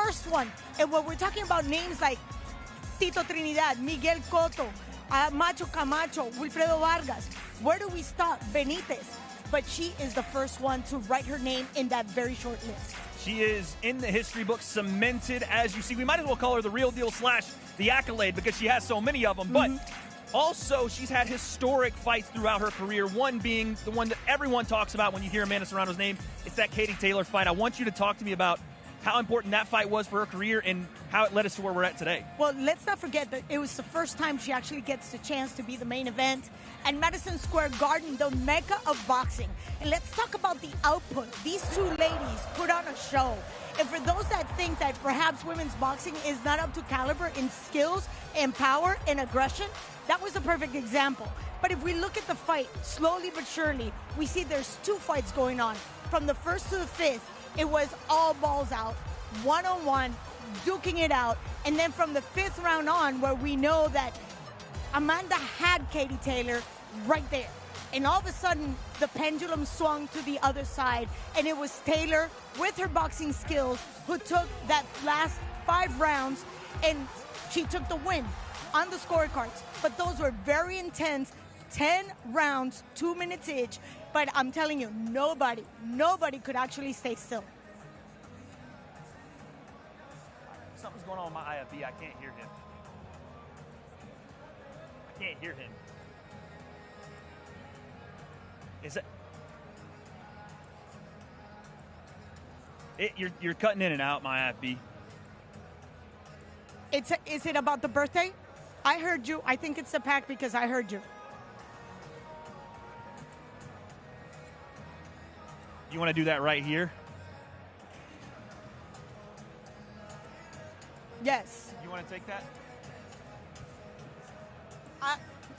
first one. And when we're talking about names like Tito Trinidad, Miguel Cotto, Macho Camacho, Wilfredo Vargas, where do we stop? Benitez. But she is the first one to write her name in that very short list. She is in the history book, cemented, as you see. We might as well call her the real deal / the accolade because she has so many of them. But also, she's had historic fights throughout her career, one being the one that everyone talks about when you hear Amanda Serrano's name. It's that Katie Taylor fight. I want you to talk to me about how important that fight was for her career and how it led us to where we're at today. Well, let's not forget that it was the first time she actually gets the chance to be the main event at Madison Square Garden, the mecca of boxing. And let's talk about the output. These two ladies put on a show. And for those that think that perhaps women's boxing is not up to caliber in skills and power and aggression, that was a perfect example. But if we look at the fight, slowly but surely, we see there's two fights going on. From the first to the fifth, it was all balls out, one-on-one, duking it out. And then from the fifth round on, where we know that Amanda had Katie Taylor right there. And all of a sudden, the pendulum swung to the other side. And it was Taylor, with her boxing skills, who took that last 5 rounds, and she took the win on the scorecards. But those were very intense, 10 rounds, 2 minutes each. But I'm telling you, nobody could actually stay still. Something's going on with my IFB. I can't hear him. I can't hear him. Is it? You're cutting in and out, my IFB. Is it about the birthday? I heard you. I think it's the pack because I heard you. You want to do that right here? Yes. You want to take that?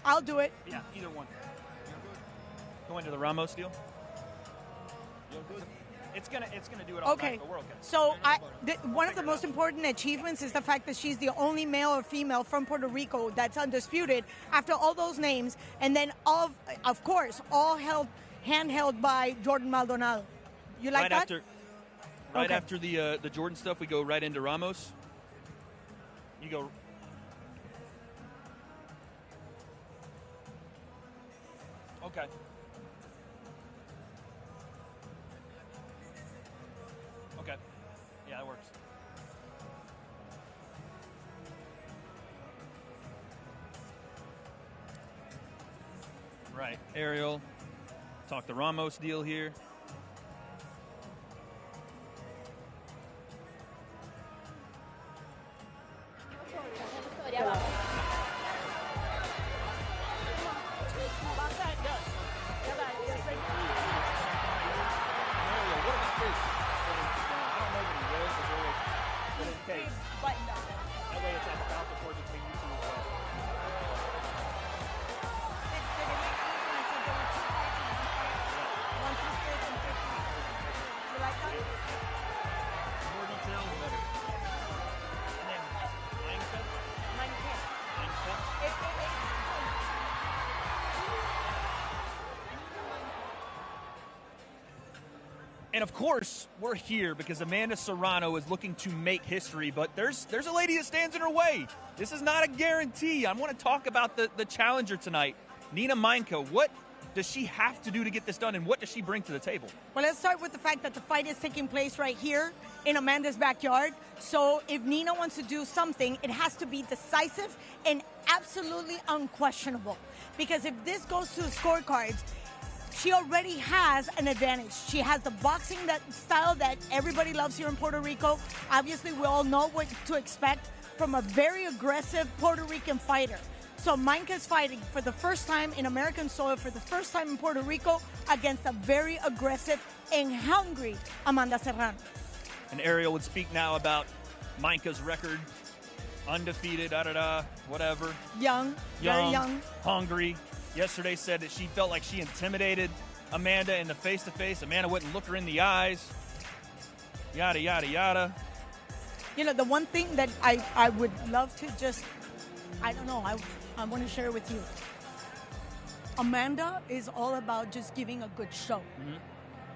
I'll do it. Yeah, either one. Go into the Ramos deal. It's gonna do it all okay. back, but we're okay. So one of the most important achievements is the fact that she's the only male or female from Puerto Rico that's undisputed after all those names, and then of course all handheld by Jordan Maldonado. You like that? Right after the Jordan stuff, we go right into Ramos. You go. Okay. Okay. Yeah, that works. Right. Ariel. Talk the Ramos deal here. And of course, we're here because Amanda Serrano is looking to make history, but there's a lady that stands in her way. This is not a guarantee. I want to talk about the challenger tonight, Nina Meinke. What does she have to do to get this done, and what does she bring to the table? Well, let's start with the fact that the fight is taking place right here in Amanda's backyard. So if Nina wants to do something, it has to be decisive and absolutely unquestionable. Because if this goes to the scorecards, she already has an advantage. She has the boxing style that everybody loves here in Puerto Rico. Obviously, we all know what to expect from a very aggressive Puerto Rican fighter. So Meinke is fighting for the first time in American soil, for the first time in Puerto Rico, against a very aggressive and hungry Amanda Serrano. And Ariel would speak now about Meinke's record. Undefeated, whatever. Young, very young. Hungry. Yesterday said that she felt like she intimidated Amanda in the face-to-face. Amanda wouldn't look her in the eyes. Yada, yada, yada. You know, the one thing that I would love to just, I don't know, I want to share with you. Amanda is all about just giving a good show. Mm-hmm.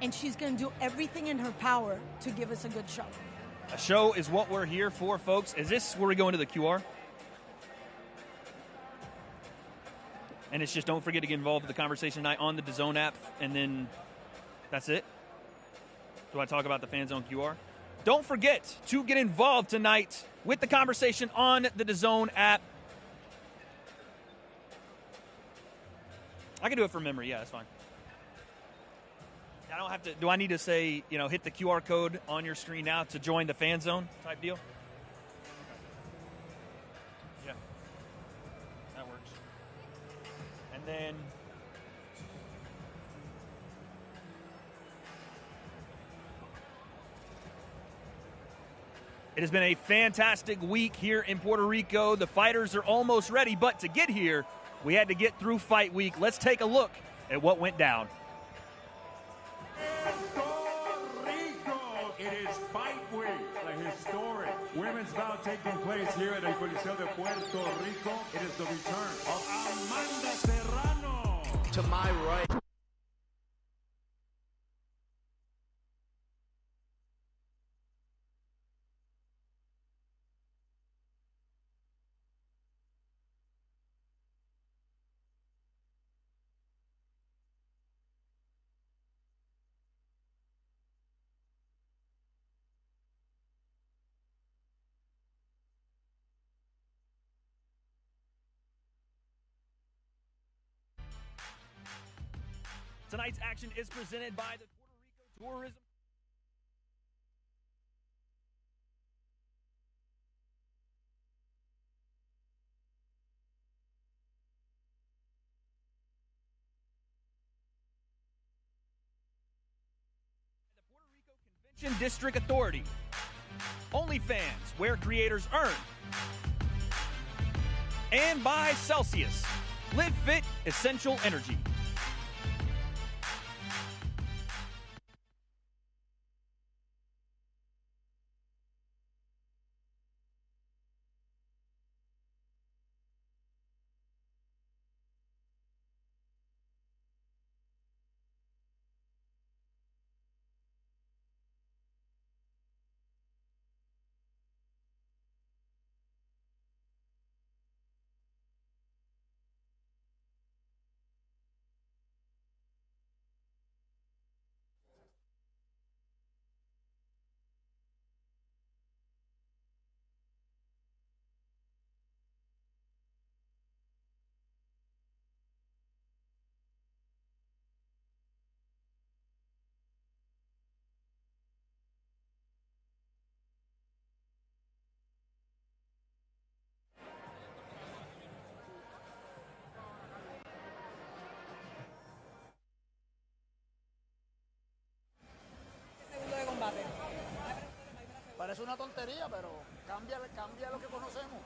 And she's going to do everything in her power to give us a good show. A show is what we're here for, folks. Is this where we go into the QR? And it's just don't forget to get involved with the conversation tonight on the DAZN app, and then that's it. Do I talk about the Fan Zone QR? Don't forget to get involved tonight with the conversation on the DAZN app. I can do it from memory. Yeah, that's fine. I don't have to. Do I need to say, hit the QR code on your screen now to join the Fan Zone type deal? Yeah, that works. And then it has been a fantastic week here in Puerto Rico. The fighters are almost ready, but to get here, we had to get through fight week. Let's take a look at what went down. It is fight week, a historic women's bout taking place here at El Coliseo de Puerto Rico. It is the return of Amanda Serrano. To my right. Tonight's action is presented by the Puerto Rico Tourism. The Puerto Rico Convention District Authority. OnlyFans, where creators earn. And by Celsius. Live Fit Essential Energy. Parece una tontería, pero cambia lo que conocemos.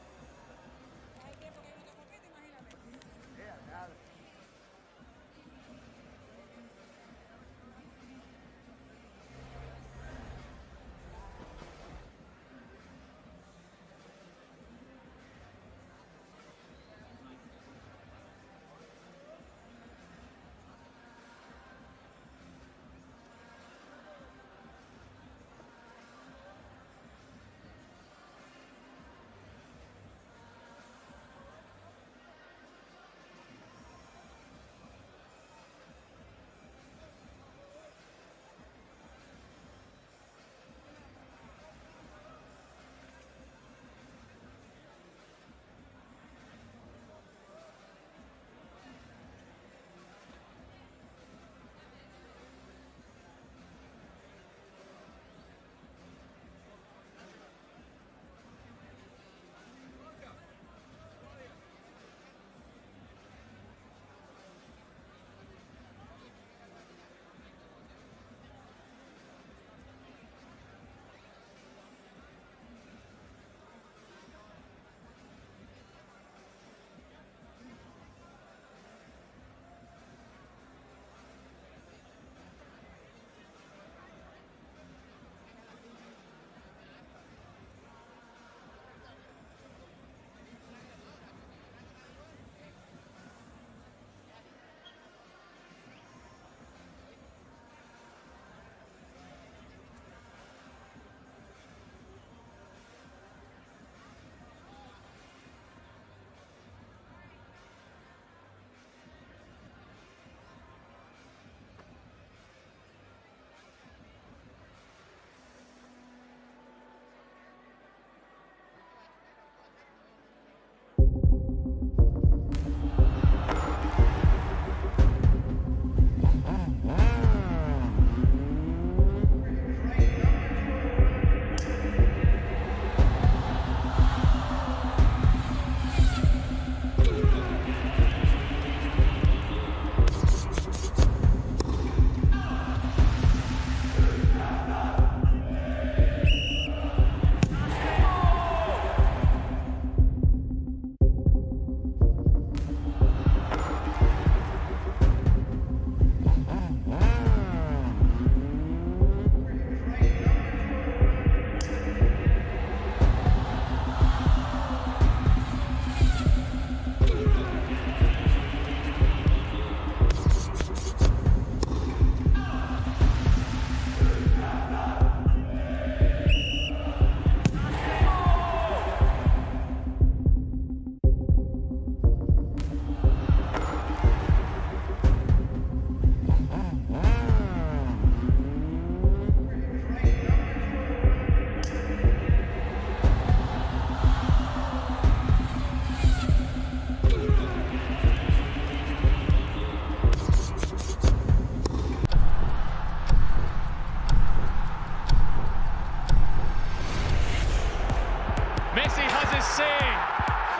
Messi has his say.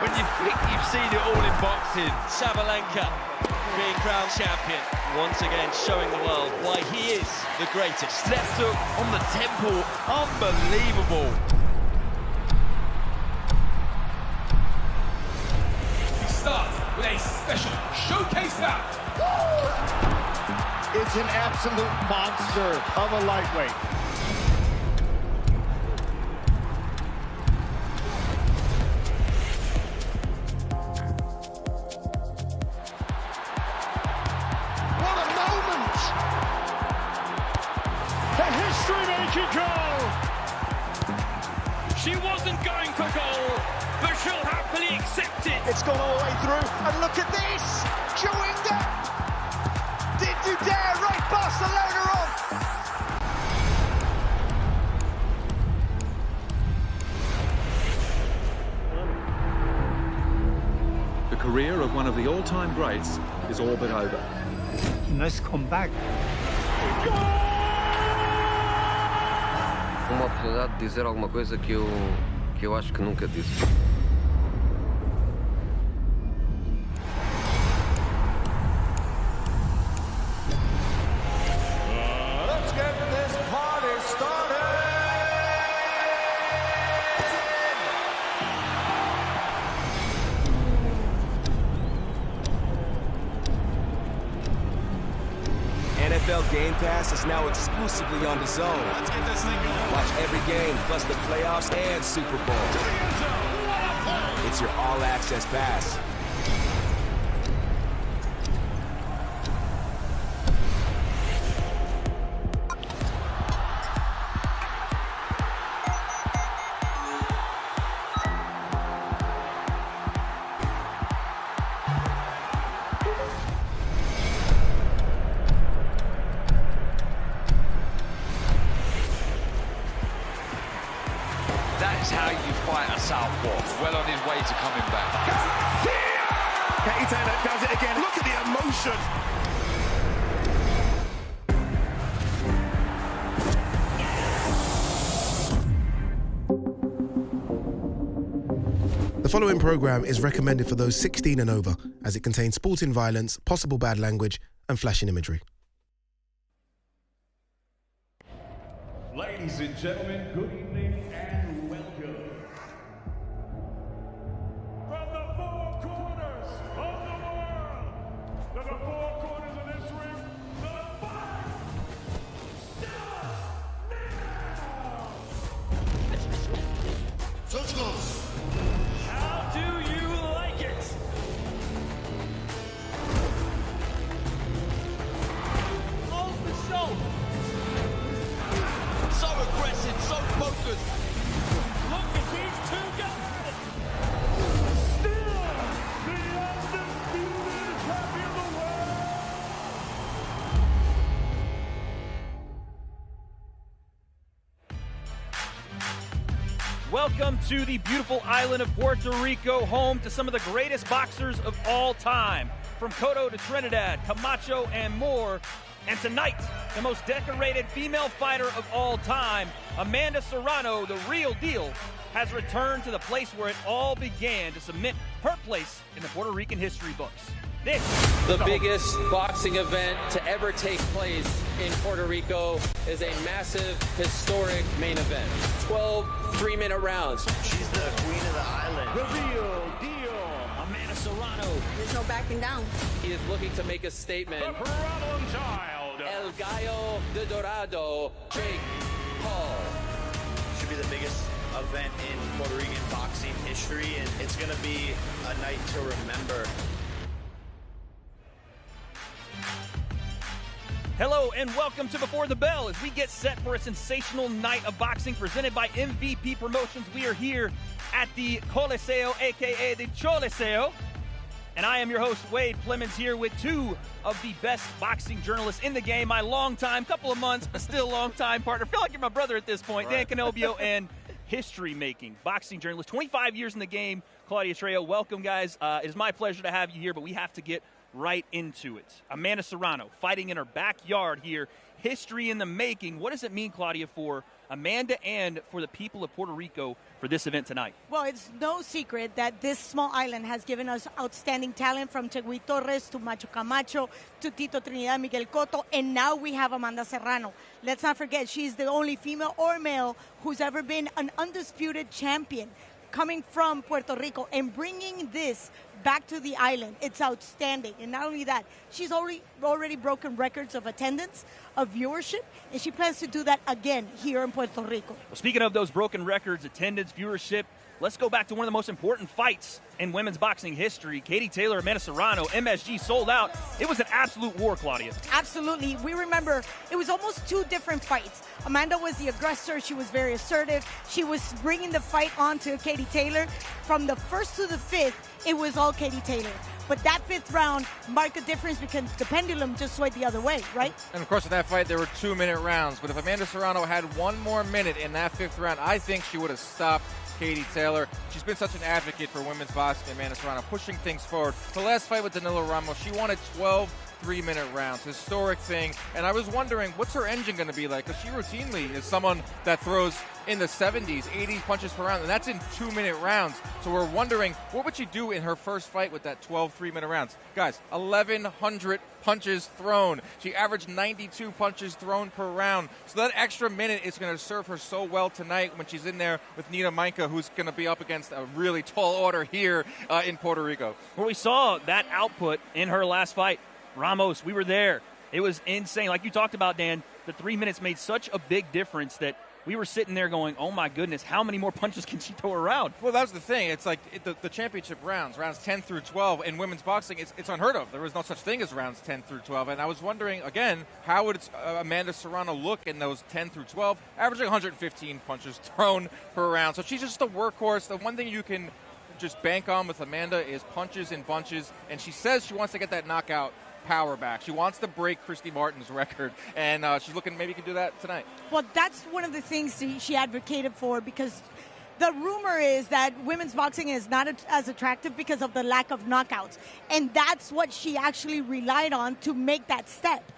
When you think you've seen it all in boxing, Sabalenka being crowned champion, once again showing the world why he is the greatest. Left hook on the temple, unbelievable. We start with a special showcase bout. It's an absolute monster of a lightweight. She wasn't going for goal, but she'll happily accept it. It's gone all the way through, and look at this! Chewinga! Did you dare write Barcelona off? The career of one of the all-time greats is all but over. Nice comeback. Uma oportunidade de dizer alguma coisa que eu acho que nunca disse. Let's get this party started! NFL Game Pass is now exclusively on DAZN. Let's get this thing going. Watch every game, plus the playoffs and Super Bowl. It's your all-access pass. That's how you fight a southpaw. Well on his way to coming back. Katie Taylor does it again. Look at the emotion. The following program is recommended for those 16 and over, as it contains sporting violence, possible bad language, and flashing imagery. Ladies and gentlemen, good evening and welcome. From the four corners of the world, to the four corners of this ring, the fight starts now! How do you like it? Close the show. So aggressive, so focused. Look at these two guys. Still the undisputed champion of the world! Welcome to the beautiful island of Puerto Rico, home to some of the greatest boxers of all time. From Cotto to Trinidad, Camacho, and more. And tonight, the most decorated female fighter of all time, Amanda Serrano, the real deal, has returned to the place where it all began to cement her place in the Puerto Rican history books. This The biggest boxing event to ever take place in Puerto Rico is a massive, historic main event. 12 3-minute rounds. She's the queen of the island. The real deal. Amanda Serrano. There's no backing down. He is looking to make a statement. The problem child. El Gallo de Dorado, Jake Paul. Should be the biggest event in Puerto Rican boxing history, and it's going to be a night to remember. Hello and welcome to Before the Bell as we get set for a sensational night of boxing presented by MVP Promotions. We are here at the Coliseo, aka the Choliseo, and I am your host, Wade Plemons, here with two of the best boxing journalists in the game. My longtime, couple of months, but still long-time partner. I feel like you're my brother at this point, right. Dan Canobio, and history-making boxing journalist, 25 years in the game, Claudia Trejo. Welcome, guys. It is my pleasure to have you here, but we have to get right into it. Amanda Serrano fighting in her backyard here. History in the making. What does it mean, Claudia, for Amanda and for the people of Puerto Rico for this event tonight? Well, it's no secret that this small island has given us outstanding talent, from Tegui Torres to Macho Camacho to Tito Trinidad, Miguel Cotto, and now we have Amanda Serrano. Let's not forget, she's the only female or male who's ever been an undisputed champion coming from Puerto Rico and bringing this back to the island. It's outstanding. And not only that, she's already broken records of attendance, of viewership, and she plans to do that again here in Puerto Rico. Well, speaking of those broken records, attendance, viewership, let's go back to one of the most important fights in women's boxing history. Katie Taylor, Amanda Serrano, MSG sold out. It was an absolute war, Claudia. Absolutely. We remember it was almost two different fights. Amanda was the aggressor. She was very assertive. She was bringing the fight on to Katie Taylor. From the first to the fifth, it was all Katie Taylor. But that fifth round marked a difference because the pendulum just swayed the other way, right? And, of course, in that fight, there were 2-minute rounds. But if Amanda Serrano had one more minute in that fifth round, I think she would have stopped Katie Taylor. She's been such an advocate for women's boxing, Amanda Serrano, pushing things forward. The last fight with Danilo Ramos, she wanted 12 3-minute rounds. Historic thing. And I was wondering, what's her engine going to be like? Because she routinely is someone that throws in the 70s, 80 punches per round, and that's in 2-minute rounds. So we're wondering, what would she do in her first fight with that 12 3-minute rounds? Guys, 1,100 punches thrown. She averaged 92 punches thrown per round. So that extra minute is going to serve her so well tonight when she's in there with Nina Meinke, who's going to be up against a really tall order here in Puerto Rico. Well, we saw that output in her last fight. Ramos, we were there. It was insane. Like you talked about, Dan, the 3 minutes made such a big difference that we were sitting there going, oh, my goodness, how many more punches can she throw around? Well, that's the thing. It's like the championship rounds 10 through 12, in women's boxing, it's unheard of. There was no such thing as rounds 10 through 12. And I was wondering, again, how would Amanda Serrano look in those 10 through 12, averaging 115 punches thrown per round. So she's just a workhorse. The one thing you can just bank on with Amanda is punches in bunches. And she says she wants to get that knockout power back. She wants to break Christy Martin's record, and she's looking maybe can do that tonight. Well, that's one of the things she advocated for, because the rumor is that women's boxing is not as attractive because of the lack of knockouts, and that's what she actually relied on to make that step.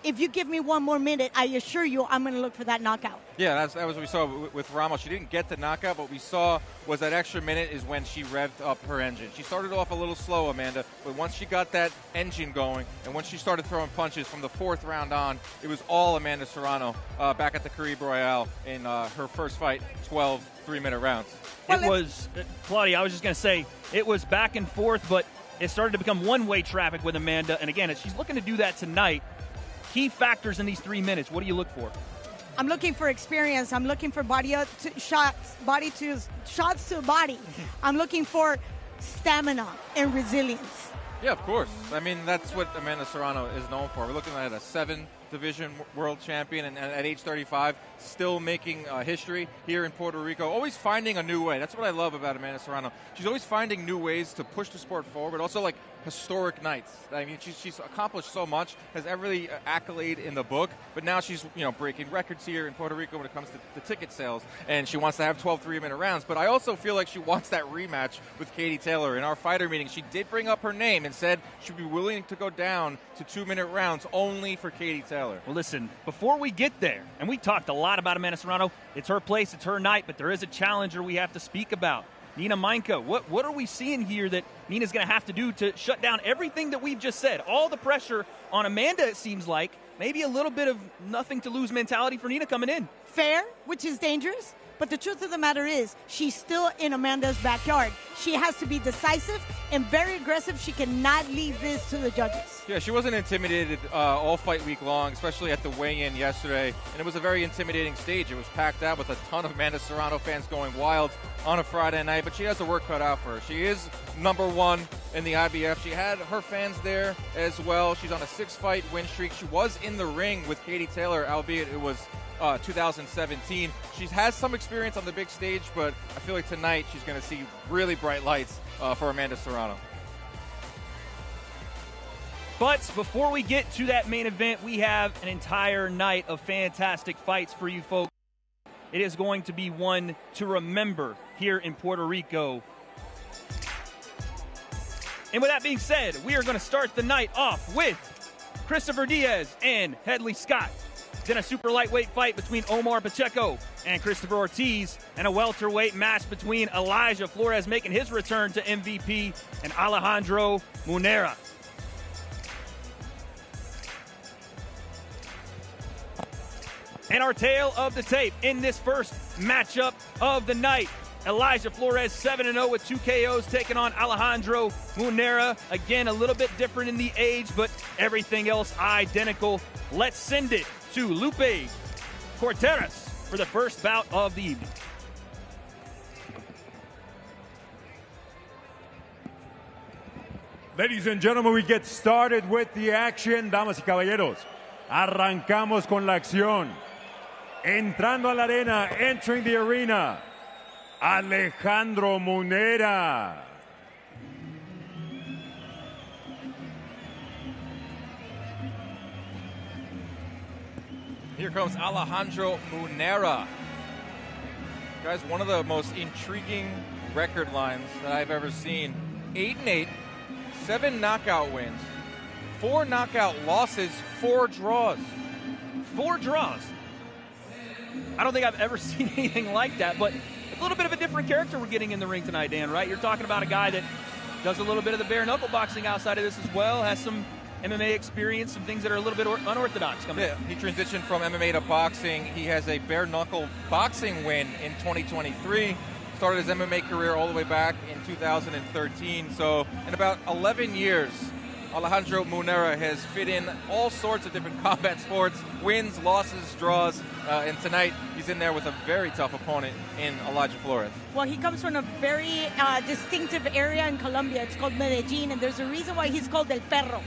If you give me one more minute, I assure you I'm going to look for that knockout. Yeah, that was what we saw with Ramos. She didn't get the knockout, but what we saw was that extra minute is when she revved up her engine. She started off a little slow, Amanda, but once she got that engine going and once she started throwing punches from the fourth round on, it was all Amanda Serrano back at the Caribe Royale in her first fight, 12 3-minute rounds. It was, Claudia, I was just going to say, it was back and forth, but it started to become one-way traffic with Amanda. And again, she's looking to do that tonight. Key factors in these 3 minutes, what do you look for? I'm looking for experience. I'm looking for shots to the body. I'm looking for stamina and resilience. Yeah, of course. I mean, that's what Amanda Serrano is known for. We're looking at a 7-division world champion, and at age 35, still making history here in Puerto Rico, always finding a new way. That's what I love about Amanda Serrano. She's always finding new ways to push the sport forward, but also like historic nights. I mean, she's accomplished so much, has every accolade in the book, but now she's breaking records here in Puerto Rico when it comes to the ticket sales, and she wants to have 12 3-minute rounds. But I also feel like she wants that rematch with Katie Taylor. In our fighter meeting, she did bring up her name and said she'd be willing to go down to 2-minute rounds only for Katie Taylor. Well, listen, before we get there, and we talked a lot about Amanda Serrano, it's her place, it's her night, but there is a challenger we have to speak about. Nina Meinke, what are we seeing here that Nina's going to have to do to shut down everything that we've just said? All the pressure on Amanda, it seems like. Maybe a little bit of nothing to lose mentality for Nina coming in. Fair, which is dangerous. But the truth of the matter is, she's still in Amanda's backyard. She has to be decisive and very aggressive. She cannot leave this to the judges. Yeah, she wasn't intimidated all fight week long, especially at the weigh-in yesterday. And it was a very intimidating stage. It was packed out with a ton of Amanda Serrano fans going wild on a Friday night. But she has the work cut out for her. She is #1 in the IBF. She had her fans there as well. She's on a 6-fight win streak. She was in the ring with Katie Taylor, albeit it was 2017. She has some experience on the big stage, but I feel like tonight she's going to see really bright lights for Amanda Serrano. But before we get to that main event, we have an entire night of fantastic fights for you folks. It is going to be one to remember here in Puerto Rico. And with that being said, we are going to start the night off with Christopher Diaz and Headley Scott. Then a super lightweight fight between Omar Pacheco and Christopher Ortiz, and a welterweight match between Elijah Flores making his return to MVP and Alejandro Munera. And our tale of the tape in this first matchup of the night. Elijah Flores 7-0 with 2 KOs taking on Alejandro Munera. Again, a little bit different in the age, but everything else identical. Let's send it to Lupe Corteras for the first bout of the evening. Ladies and gentlemen, we get started with the action. Damas y caballeros, arrancamos con la acción. Entrando a la arena, entering the arena, Alejandro Munera. Here comes Alejandro Munera. Guys, one of the most intriguing record lines that I've ever seen. 8-8, 7 knockout wins, 4 knockout losses, 4 draws. 4 draws. I don't think I've ever seen anything like that, but a little bit of a different character we're getting in the ring tonight, Dan, right? You're talking about a guy that does a little bit of the bare knuckle boxing outside of this as well, has some MMA experience, some things that are a little bit unorthodox coming in. He transitioned from MMA to boxing. He has a bare knuckle boxing win in 2023. Started his MMA career all the way back in 2013. So in about 11 years, Alejandro Munera has fit in all sorts of different combat sports, wins, losses, draws, and tonight he's in there with a very tough opponent in Elijah Flores. Well, he comes from a very distinctive area in Colombia. It's called Medellin, and there's a reason why he's called El Perro.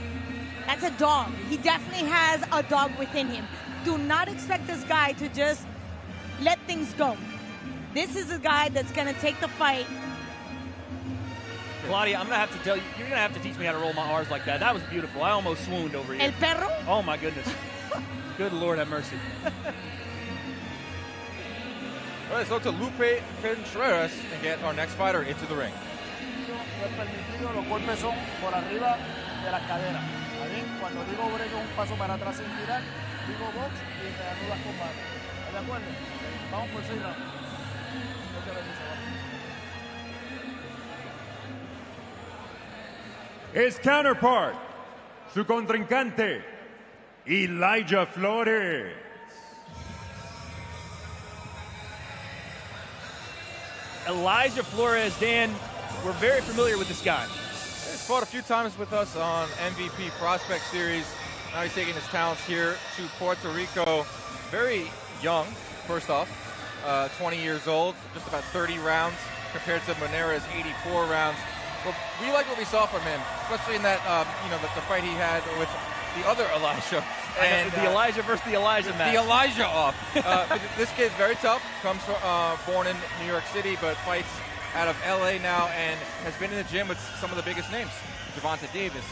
That's a dog. He definitely has a dog within him. Do not expect this guy to just let things go. This is a guy that's going to take the fight. Claudia, I'm going to have to tell you, you're going to have to teach me how to roll my R's like that. That was beautiful. I almost swooned over here. El Perro? Oh, my goodness. Good Lord have mercy. All right, so to Lupe Contreras and get our next fighter into the ring. Los golpes son por arriba de las caderas. Cuando digo break un paso para atrás sin girar, digo box y te anulas combate. ¿De acuerdo? Vamos por 6 rounds. His counterpart, su contrincante, Elijah Flores. Elijah Flores, Dan, we're very familiar with this guy. He's fought a few times with us on MVP Prospect Series. Now he's taking his talents here to Puerto Rico. Very young, first off, 20 years old, just about 30 rounds compared to Munera's 84 rounds. Well, we like what we saw from him, especially in that, the fight he had with the other Elijah. And the Elijah versus the Elijah match. The Elijah off. This kid's very tough. Comes from, born in New York City, but fights out of LA now and has been in the gym with some of the biggest names. Gervonta Davis,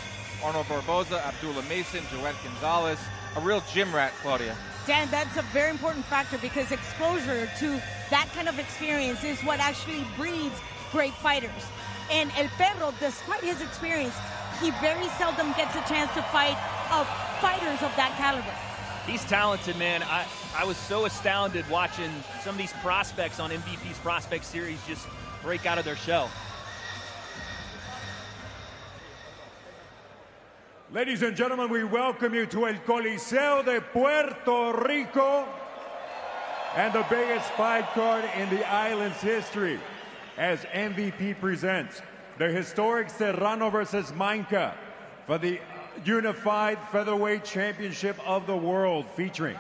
Arnold Barboza, Abdullah Mason, Joet Gonzalez. A real gym rat, Claudia. Dan, that's a very important factor because exposure to that kind of experience is what actually breeds great fighters. And El Perro, despite his experience, he very seldom gets a chance to fight fighters of that caliber. He's talented, man. I was so astounded watching some of these prospects on MVP's Prospect Series just break out of their shell. Ladies and gentlemen, we welcome you to El Coliseo de Puerto Rico and the biggest fight card in the island's history as MVP presents the historic Serrano versus Meinke for the Unified Featherweight Championship of the World, featuring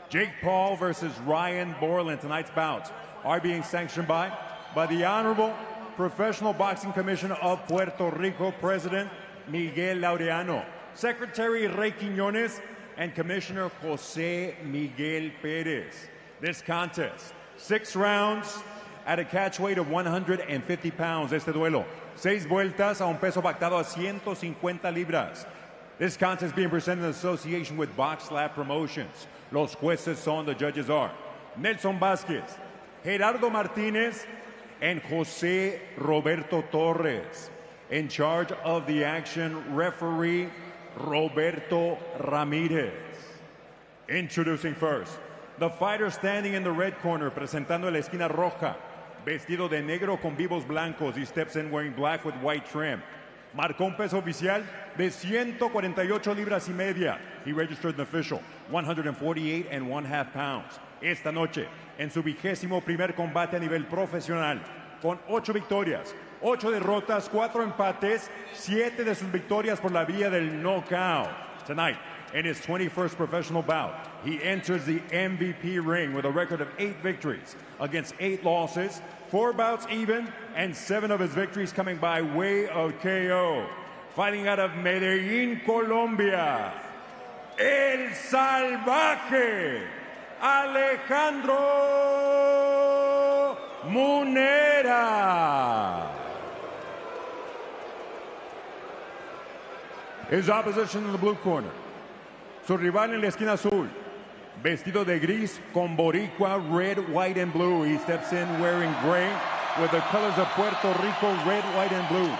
Jake Paul versus Ryan Borland. Tonight's bouts are being sanctioned by the Honorable Professional Boxing Commission of Puerto Rico President Miguel Laureano, Secretary Rey Quiñones, and Commissioner Jose Miguel Perez. This contest, 6 rounds at a catch weight of 150 pounds. Este duelo, 6 vueltas a un peso pactado a 150 libras. This contest being presented in association with Box Lab Promotions. Los jueces son, the judges are Nelson Vázquez, Gerardo Martínez, and Jose Roberto Torres. In charge of the action, referee Roberto Ramirez. Introducing first, the fighter standing in the red corner, presentando en la esquina roja, vestido de negro con vivos blancos. He steps in wearing black with white trim. Marcó un peso oficial de 148 libras y media. He registered an official 148 1/2 pounds. Esta noche, en su 21º combate a nivel profesional, con 8 victorias, 8 derrotas, 4 empates, 7 de sus victorias por la vía del knockout. Tonight, in his 21st professional bout, he enters the MVP ring with a record of 8 victories against 8 losses, 4 bouts even, and 7 of his victories coming by way of KO. Fighting out of Medellín, Colombia, El Salvaje, Alejandro Munera. His opposition in the blue corner, su rival en la esquina azul, vestido de gris con boricua, red, white, and blue. He steps in wearing gray with the colors of Puerto Rico, red, white, and blue.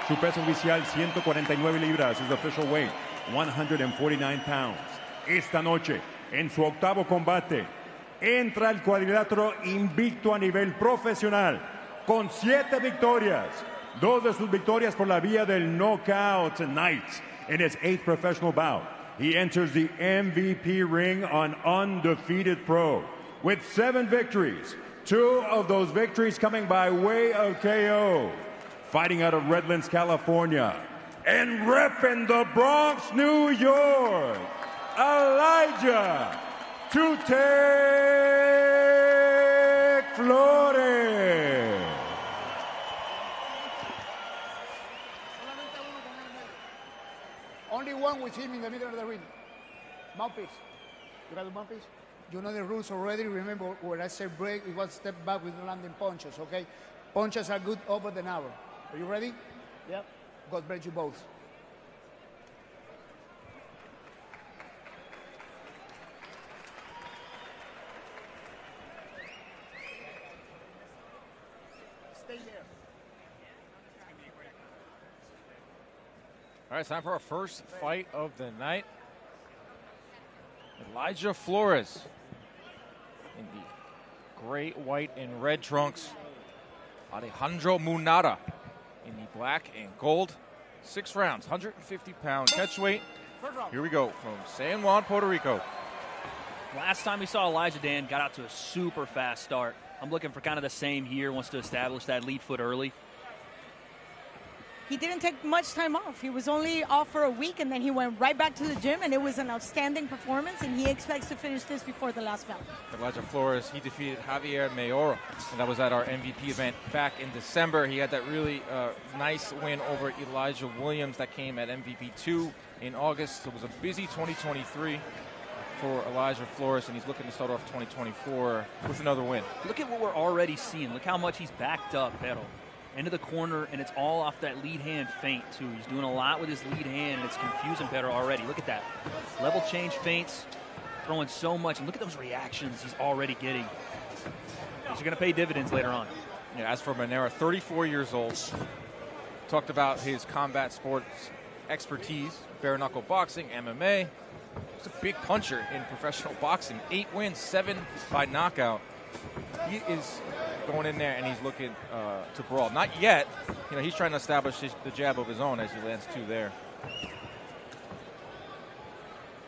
Su peso oficial, 149 libras. His official weight, 149 pounds. Esta noche, en su 8º combate, entra el cuadrilátero invicto a nivel profesional, con 7 victorias. 2 de sus victorias por la vía del knockout. Tonight, in his 8th professional bout, he enters the MVP ring on undefeated pro with 7 victories, 2 of those victories coming by way of KO. Fighting out of Redlands, California, and repping the Bronx, New York, Elijah Tutek Flores. Only one with him in the middle of the ring. Mouthpiece. You got the mouthpiece? You know the rules already. Remember, when I said break, it was step back with landing punches, okay? Punches are good over the hour. Are you ready? Yep. God bless you both. Stay there. All right, it's time for our first fight of the night. Elijah Flores in the gray, white, and red trunks. Alejandro Munera in the black and gold. 6 rounds, 150-pound catch weight. Here we go from San Juan, Puerto Rico. Last time we saw Elijah, Dan, got out to a super fast start. I'm looking for kind of the same here. Wants to establish that lead foot early. He didn't take much time off. He was only off for a week, and then he went right back to the gym, and it was an outstanding performance, and he expects to finish this before the last bout. Elijah Flores, he defeated Javier Mayor, and that was at our MVP event back in December. He had that really nice win over Elijah Williams that came at MVP 2 in August. It was a busy 2023 for Elijah Flores, and he's looking to start off 2024 with another win. Look at what we're already seeing. Look how much he's backed up, Pero. Into the corner, and it's all off that lead hand feint, too. He's doing a lot with his lead hand, and it's confusing Pedro already. Look at that. Level change feints, throwing so much. And look at those reactions he's already getting. These are going to pay dividends later on. Yeah, as for Munera, 34 years old. Talked about his combat sports expertise, bare knuckle boxing, MMA. He's a big puncher in professional boxing. 8 wins, 7 by knockout. He is going in there and he's looking to brawl. Not yet. You know, he's trying to establish the jab of his own as he lands 2 there.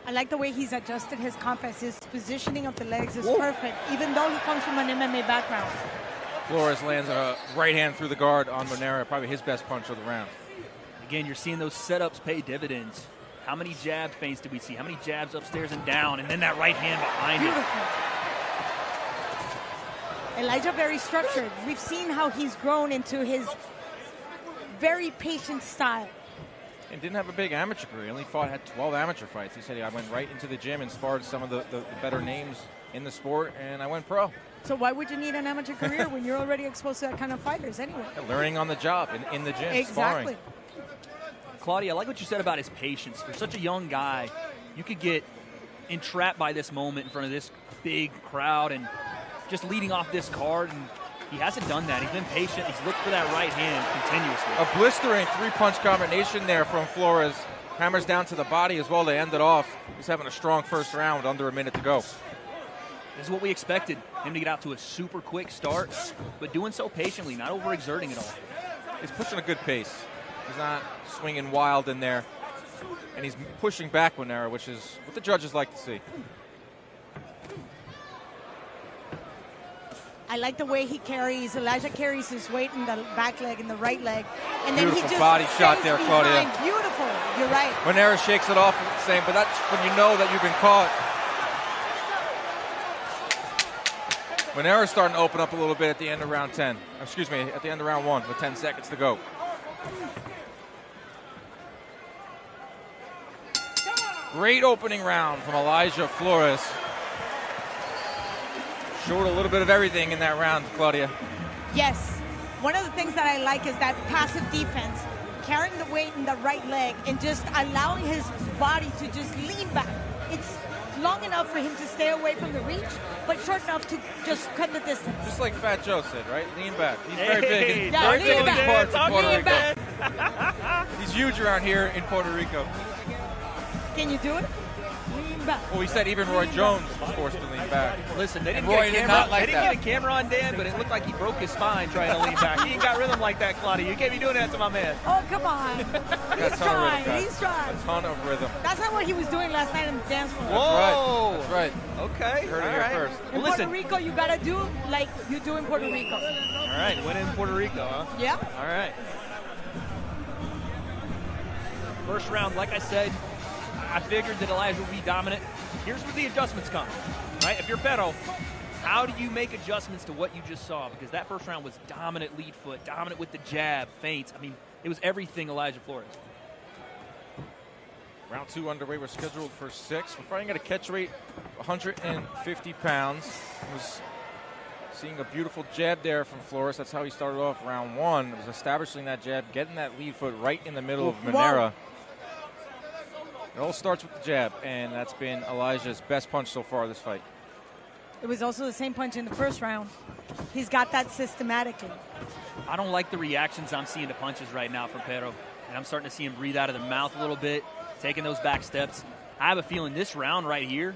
I like the way he's adjusted his compass. His positioning of the legs is perfect, even though he comes from an MMA background. Flores lands a right hand through the guard on Munera, probably his best punch of the round. Again, you're seeing those setups pay dividends. How many jab feints did we see? How many jabs upstairs and down, and then that right hand behind Beautiful. Elijah very structured. We've seen how he's grown into his very patient style. And didn't have a big amateur career. He only had 12 amateur fights. He said, I went right into the gym and sparred some of the better names in the sport, and I went pro. So why would you need an amateur career when you're already exposed to that kind of fighters anyway? Learning on the job, in the gym, exactly. sparring. Claudia, I like what you said about his patience. For such a young guy, you could get entrapped by this moment in front of this big crowd and just leading off this card and He hasn't done that. He's been patient. He's looked for that right hand continuously. A blistering three-punch combination there from Flores. Hammers down to the body as well to end it off. He's having a strong first round with under a minute to go. This is what we expected, him to get out to a super quick start, but doing so patiently, not overexerting at all. He's pushing a good pace. He's not swinging wild in there. And he's pushing back Wanera, which is what the judges like to see. I like the way he carries. Elijah carries his weight in the back leg and the right leg. And Beautiful then he just body shot there, behind. Claudia. Beautiful. You're right. Wanera shakes it off the same, but that's when you know that you've been caught. Wanera's starting to open up a little bit at the end of round 10. Excuse me, at the end of round 1 with 10 seconds to go. Great opening round from Elijah Flores. Showed a little bit of everything in that round, Claudia. Yes. One of the things that I like is that passive defense, carrying the weight in the right leg and just allowing his body to just lean back. It's long enough for him to stay away from the reach, but short enough to just cut the distance. Just like Fat Joe said, right? Lean back. He's very big in Yeah, very big lean in these parts of Puerto lean Rico. back. He's huge around here in Puerto Rico. Can you do it? Lean back. Well, we said even Roy Jones was forced to lean back. Listen, they didn't, Roy get, a did camera, not like they didn't that. get a camera on Dan, but it looked like he broke his spine trying to lean back. He ain't got rhythm like that, Claudia. You can't be doing that to my man. Oh, come on. He's trying. He's trying. A ton of rhythm. That's not what he was doing last night on the dance floor. Whoa. That's right. Okay. Heard it All here right. first. In Well, Puerto Rico, you got to do like you do in Puerto Rico. All right, went in Puerto Rico, huh? Yeah. All right. First round, like I said, I figured that Elijah would be dominant. Here's where the adjustments come, right? If you're Pero, how do you make adjustments to what you just saw? Because that first round was dominant lead foot, dominant with the jab, feints. I mean, it was everything Elijah Flores. Round 2 underway. We're scheduled for 6. We're fighting at a catch weight 150 pounds. Was seeing a beautiful jab there from Flores. That's how he started off round 1. It was establishing that jab, getting that lead foot right in the middle of Wanera. It all starts with the jab, and that's been Elijah's best punch so far this fight. It was also the same punch in the first round. He's got that systematically. I don't like the reactions I'm seeing to punches right now from Pero. And I'm starting to see him breathe out of the mouth a little bit, taking those back steps. I have a feeling this round right here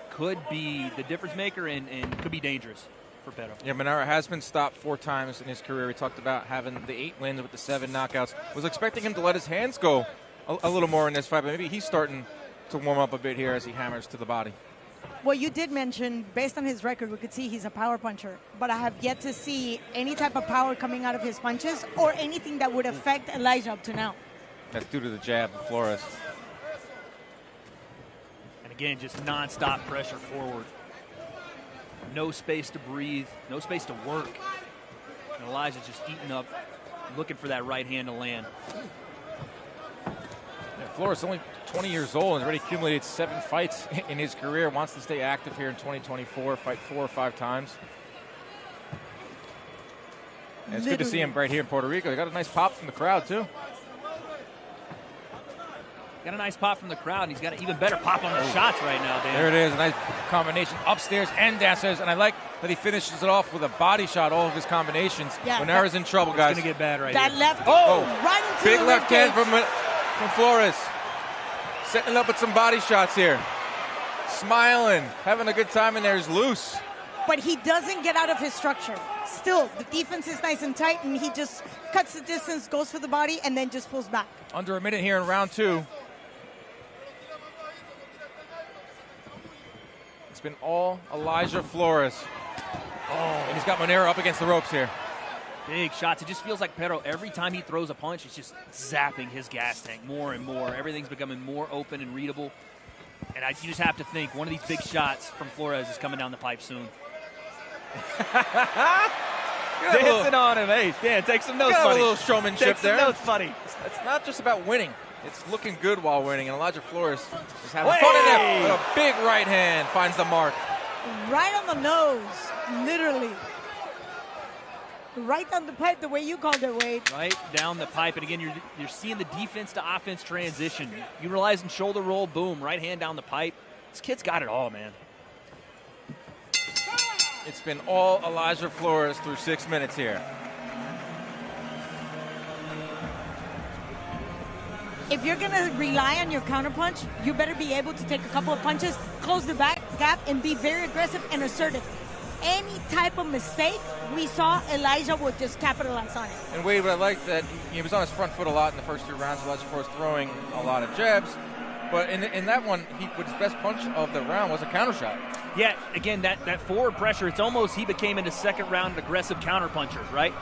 could be the difference maker and could be dangerous for Pero. Yeah, Wanera has been stopped 4 times in his career. We talked about having the 8 wins with the 7 knockouts. Was expecting him to let his hands go a little more in this fight, but maybe he's starting to warm up a bit here as he hammers to the body. Well, you did mention, based on his record, we could see he's a power puncher, but I have yet to see any type of power coming out of his punches or anything that would affect Elijah up to now. That's due to the jab of Flores. And again, just nonstop pressure forward. No space to breathe, no space to work. And Elijah's just eating up, looking for that right hand to land. Yeah, Flores only 20 years old and already accumulated 7 fights in his career. Wants to stay active here in 2024, fight 4 or 5 times. And it's good to see him right here in Puerto Rico. He got a nice pop from the crowd, too. Got a nice pop from the crowd, and he's got an even better pop on the shots right now, Dan. There it is, a nice combination upstairs and downstairs, and I like that he finishes it off with a body shot, all of his combinations. Yeah, Wanera's in trouble, guys. It's going to get bad right that here. left, right into Big the left hand ribcage. from Flores. Setting up with some body shots here. Smiling, having a good time in there. He's loose. But he doesn't get out of his structure. Still, the defense is nice and tight, and he just cuts the distance, goes for the body, and then just pulls back. Under a minute here in round 2. It's been all Elijah Flores. And he's got Wanera up against the ropes here. Big shots. It just feels like Pero, every time he throws a punch, he's just zapping his gas tank more and more. Everything's becoming more open and readable. And you just have to think one of these big shots from Flores is coming down the pipe soon. Dancing on him. Hey, Dan, take some notes, Got buddy. a little showmanship take some there. notes, buddy. It's not just about winning. It's looking good while winning. And Elijah Flores is having fun in there. With a big right hand finds the mark. Right on the nose, literally. Right down the pipe, the way you called it, Wade. Right down the pipe. And again, you're seeing the defense to offense transition. Utilizing shoulder roll, boom, right hand down the pipe. This kid's got it all, man. It's been all Elijah Flores through 6 minutes here. If you're going to rely on your counterpunch, you better be able to take a couple of punches, close the back gap, and be very aggressive and assertive. Any type of mistake we saw, Elijah would just capitalize on it. And Wade, what I like that he was on his front foot a lot in the first 2 rounds. Elijah Flores throwing a lot of jabs. But in that one, with his best punch of the round was a counter shot. Yeah, again, that forward pressure, it's almost he became in the second round an aggressive counterpuncher, right?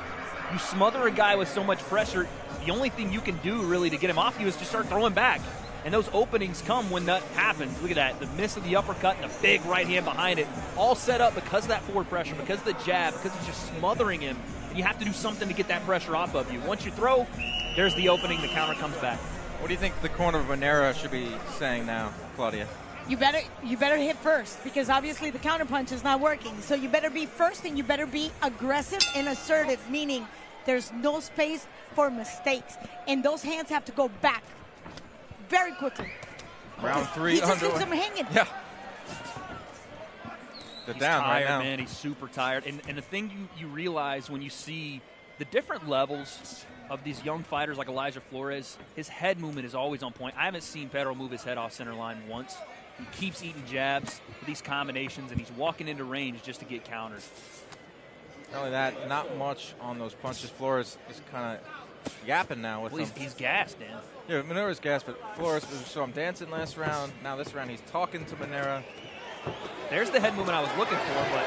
You smother a guy with so much pressure, the only thing you can do really to get him off you is just start throwing back. And those openings come when that happens. Look at that, the miss of the uppercut and the big right hand behind it, all set up because of that forward pressure, because of the jab, because it's just smothering him. And you have to do something to get that pressure off of you. Once you throw, there's the opening, the counter comes back. What do you think the corner of Manera should be saying now, Claudia? You better hit first, because obviously the counterpunch is not working. So you better be first, and you better be aggressive and assertive, meaning there's no space for mistakes. And those hands have to go back very quickly. Round 3 he just underway. leaves them hanging. Yeah. They're He's down tired, right now. man. He's super tired. And the thing you realize when you see the different levels of these young fighters like Elijah Flores, his head movement is always on point. I haven't seen Pedro move his head off center line once. He keeps eating jabs with these combinations, and he's walking into range just to get countered. Not only that, not much on those punches. Flores is kind of yapping now with them. He's gassed, Dan. Yeah, Manera's gassed, but Flores saw him dancing last round. Now this round he's talking to Manera. There's the head movement I was looking for, but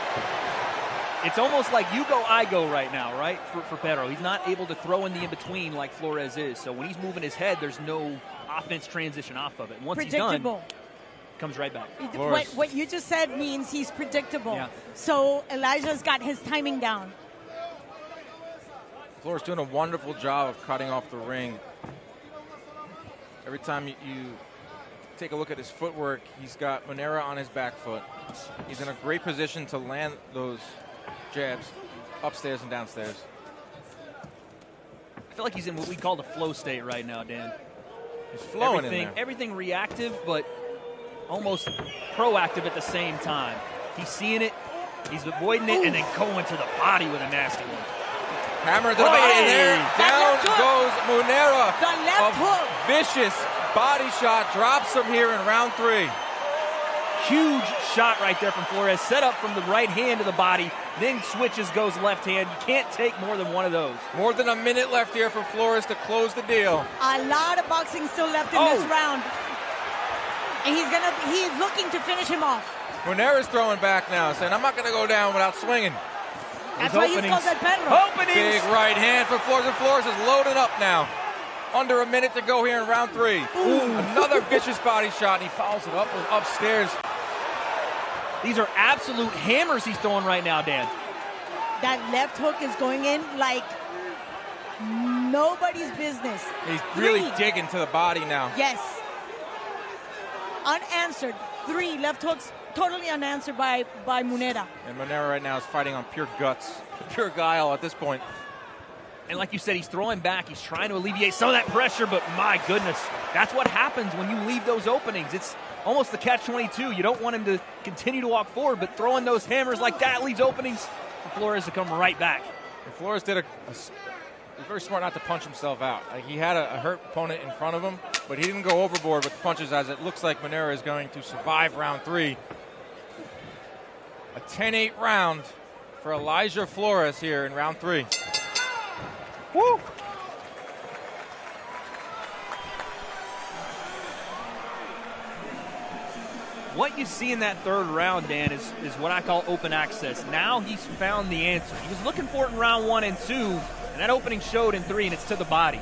it's almost like you go, I go right now, right, for Pedro. He's not able to throw in the in-between like Flores is. So when he's moving his head, there's no offense transition off of it. And once he's done, comes right back. What you just said means he's predictable. Yeah. So Elijah's got his timing down. Flores doing a wonderful job of cutting off the ring. Every time you take a look at his footwork, he's got Manera on his back foot. He's in a great position to land those jabs upstairs and downstairs. I feel like he's in what we call the flow state right now, Dan. He's flowing in there. Everything reactive, but almost proactive at the same time. He's seeing it, he's avoiding it, and then going to the body with a nasty one. Hammer to the body there. Down goes Manera. The left hook. Vicious body shot drops him here in round 3. Huge shot right there from Flores. Set up from the right hand to the body, then switches, goes left hand. You can't take more than one of those. More than a minute left here for Flores to close the deal. A lot of boxing still left in this round. And he's looking to finish him off. Manera's throwing back now, saying, I'm not going to go down without swinging. That's why he's called that Pedro. Big right hand for Flores, and Flores is loaded up now. Under a minute to go here in round 3. Another vicious body shot, and he follows it up upstairs. These are absolute hammers he's throwing right now, Dan. That left hook is going in like nobody's business. He's really digging to the body now. Yes. Unanswered. 3 left hooks, totally unanswered by Manera. And Manera right now is fighting on pure guts, pure guile at this point. And like you said, he's throwing back. He's trying to alleviate some of that pressure, but my goodness, that's what happens when you leave those openings. It's almost the catch-22. You don't want him to continue to walk forward, but throwing those hammers like that leaves openings for Flores to come right back. And Flores did he was very smart not to punch himself out. He had a hurt opponent in front of him, but he didn't go overboard with punches, as it looks like Manera is going to survive round 3. A 10-8 round for Elijah Flores here in round 3. Woo! What you see in that third round, Dan, is what I call open access. Now he's found the answer. He was looking for it in round 1 and 2, and that opening showed in 3, and it's to the body.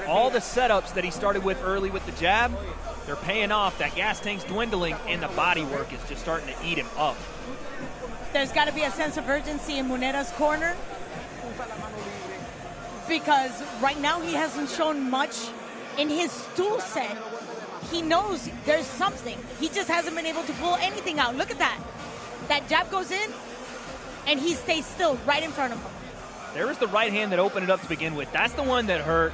All the setups that he started with early with the jab, they're paying off. That gas tank's dwindling, and the body work is just starting to eat him up. There's got to be a sense of urgency in Manera's corner, because right now he hasn't shown much in his tool set. He knows there's something. He just hasn't been able to pull anything out. Look at that. That jab goes in, and he stays still right in front of him. There was the right hand that opened it up to begin with. That's the one that hurt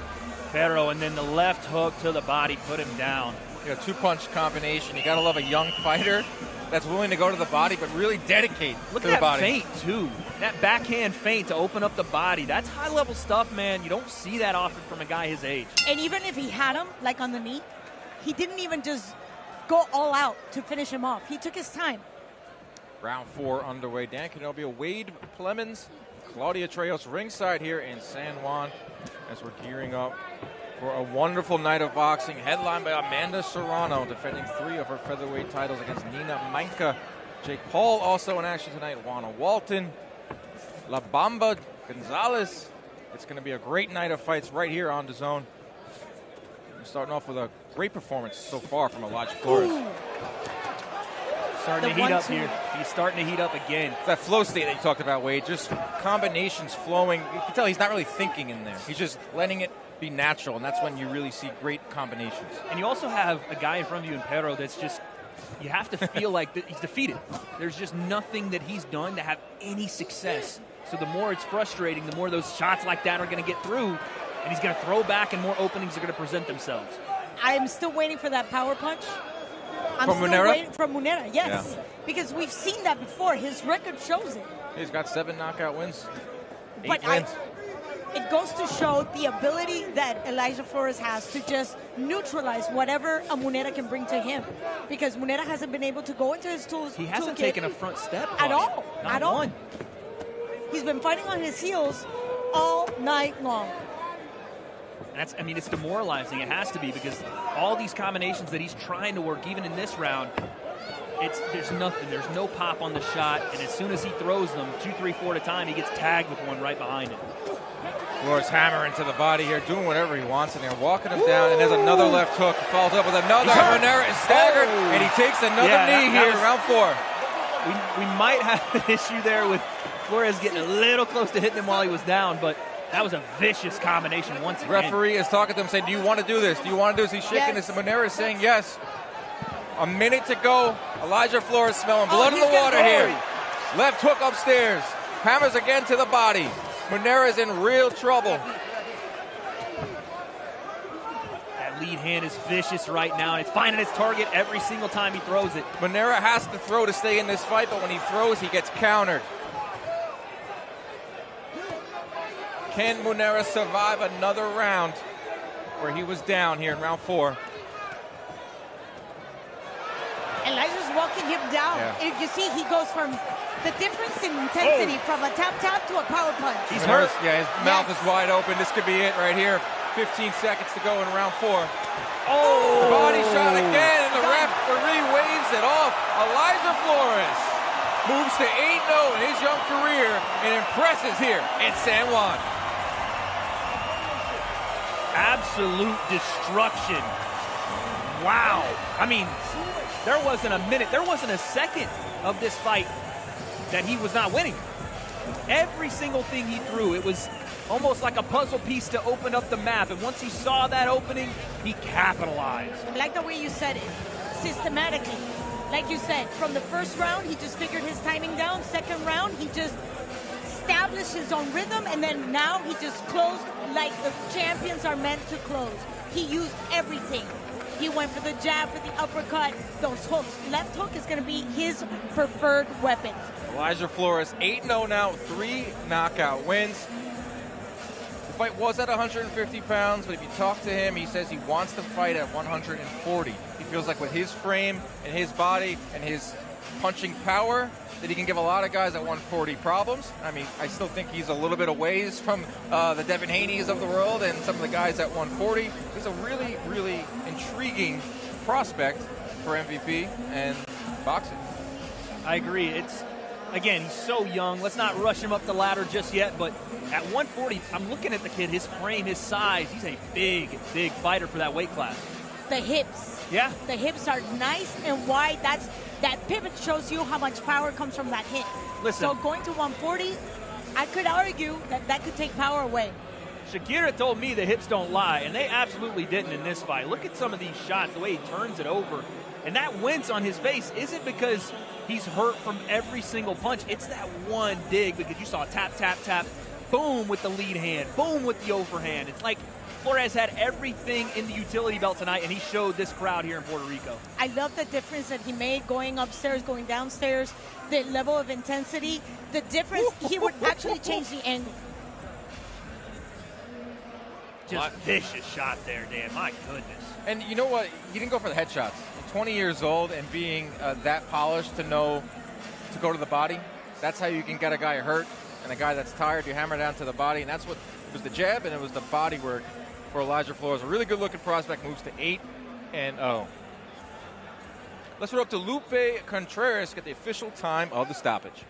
Pedro, and then the left hook to the body put him down. two-punch combination. You got to love a young fighter that's willing to go to the body but really dedicate to the body. Look at that feint, too. That backhand feint to open up the body. That's high-level stuff, man. You don't see that often from a guy his age. And even if he had him, like on the knee, he didn't even just go all out to finish him off. He took his time. Round 4 underway. Dan Canobio, Wade Clemens, Claudia Trejos ringside here in San Juan as we're gearing up for a wonderful night of boxing, headlined by Amanda Serrano, defending 3 of her featherweight titles against Nina Meinke. Jake Paul also in action tonight. Wanna Walton, La Bamba Gonzalez. It's going to be a great night of fights right here on DAZN. We're starting off with a great performance so far from Elijah Flores. Starting to heat up here. He's starting to heat up again. That flow state that you talked about, Wade, just combinations flowing. You can tell he's not really thinking in there. He's just letting it be natural, and that's when you really see great combinations. And you also have a guy in front of you in Pero that's just, you have to feel like he's defeated. There's just nothing that he's done to have any success. So the more it's frustrating, the more those shots like that are going to get through, and he's going to throw back and more openings are going to present themselves. I'm still waiting for that power punch. I'm From still Munera? waiting for Munera, yes. Yeah. Because we've seen that before. His record shows it. He's got 7 knockout wins. 8 But wins. it goes to show the ability that Elijah Flores has to just neutralize whatever a Munera can bring to him. Because Munera hasn't been able to go into his tools. He hasn't taken a front step at all. Not At all. one. He's been fighting on his heels all night long. That's, I mean, it's demoralizing. It has to be, because all these combinations that he's trying to work, even in this round, there's nothing. There's no pop on the shot, and as soon as he throws them 2, 3, 4 at a time, he gets tagged with one right behind him. Flores hammering to the body here, doing whatever he wants in there, walking him down, and there's another left hook. Follows up with another. Munera is staggered, and he takes another knee here in round 4. We might have an issue there with Flores getting a little close to hitting him while he was down, but that was a vicious combination once again. Referee is talking to him, saying, do you want to do this? Do you want to do this? He's shaking this. And Munera is saying yes. A minute to go. Elijah Flores smelling blood in the water here. Left hook upstairs. Hammers again to the body. Munera is in real trouble. That lead hand is vicious right now, and it's finding its target every single time he throws it. Munera has to throw to stay in this fight, but when he throws, he gets countered. Can Munera survive another round where he was down here in round 4? Elijah's walking him down. Yeah. If you see, he goes from the difference in intensity from a tap to a power punch. He's hurt. Yeah, his mouth is wide open. This could be it right here. 15 seconds to go in round 4. Oh! Body shot again, and the referee waves it off. Elijah Flores moves to 8-0 in his young career and impresses here in San Juan. Absolute destruction. Wow. I mean, there wasn't a minute, there wasn't a second of this fight that he was not winning. Every single thing he threw, it was almost like a puzzle piece to open up the map. And once he saw that opening, he capitalized. I like the way you said it. Systematically. Like you said, from the first round, he just figured his timing down. Second round, he just established his own rhythm, and then now he just closed like the champions are meant to close. He used everything. He went for the jab, for the uppercut, those hooks. Left hook is going to be his preferred weapon. Elijah Flores, 8-0 now, 3 knockout wins. The fight was at 150 pounds, but if you talk to him, he says he wants to fight at 140. He feels like with his frame and his body and his punching power, that he can give a lot of guys at 140 problems. I mean, I still think he's a little bit a ways from the Devin Haney's of the world and some of the guys at 140. He's a really, really intriguing prospect for MVP and boxing. I agree. It's, again, he's so young. Let's not rush him up the ladder just yet, but at 140, I'm looking at the kid, his frame, his size. He's a big, big fighter for that weight class. The hips. Yeah. The hips are nice and wide. That pivot shows you how much power comes from that hit. Listen. So going to 140, I could argue that could take power away. Shakira told me the hips don't lie, and they absolutely didn't in this fight. Look at some of these shots, the way he turns it over. And that wince on his face isn't because he's hurt from every single punch. It's that one dig, because you saw tap, tap, tap, boom with the lead hand, boom with the overhand. It's like Flores had everything in the utility belt tonight, and he showed this crowd here in Puerto Rico. I love the difference that he made going upstairs, going downstairs, the level of intensity, the difference. He would actually change the angle. Just vicious shot there, Dan. My goodness. And you know what? He didn't go for the headshots. 20 years old and being that polished to know to go to the body, that's how you can get a guy hurt. And a guy that's tired, you hammer down to the body. And that's what it was, the jab, and it was the body work for Elijah Flores. A really good-looking prospect, moves to 8-0. Let's go up to Lupe Contreras, get the official time of the stoppage.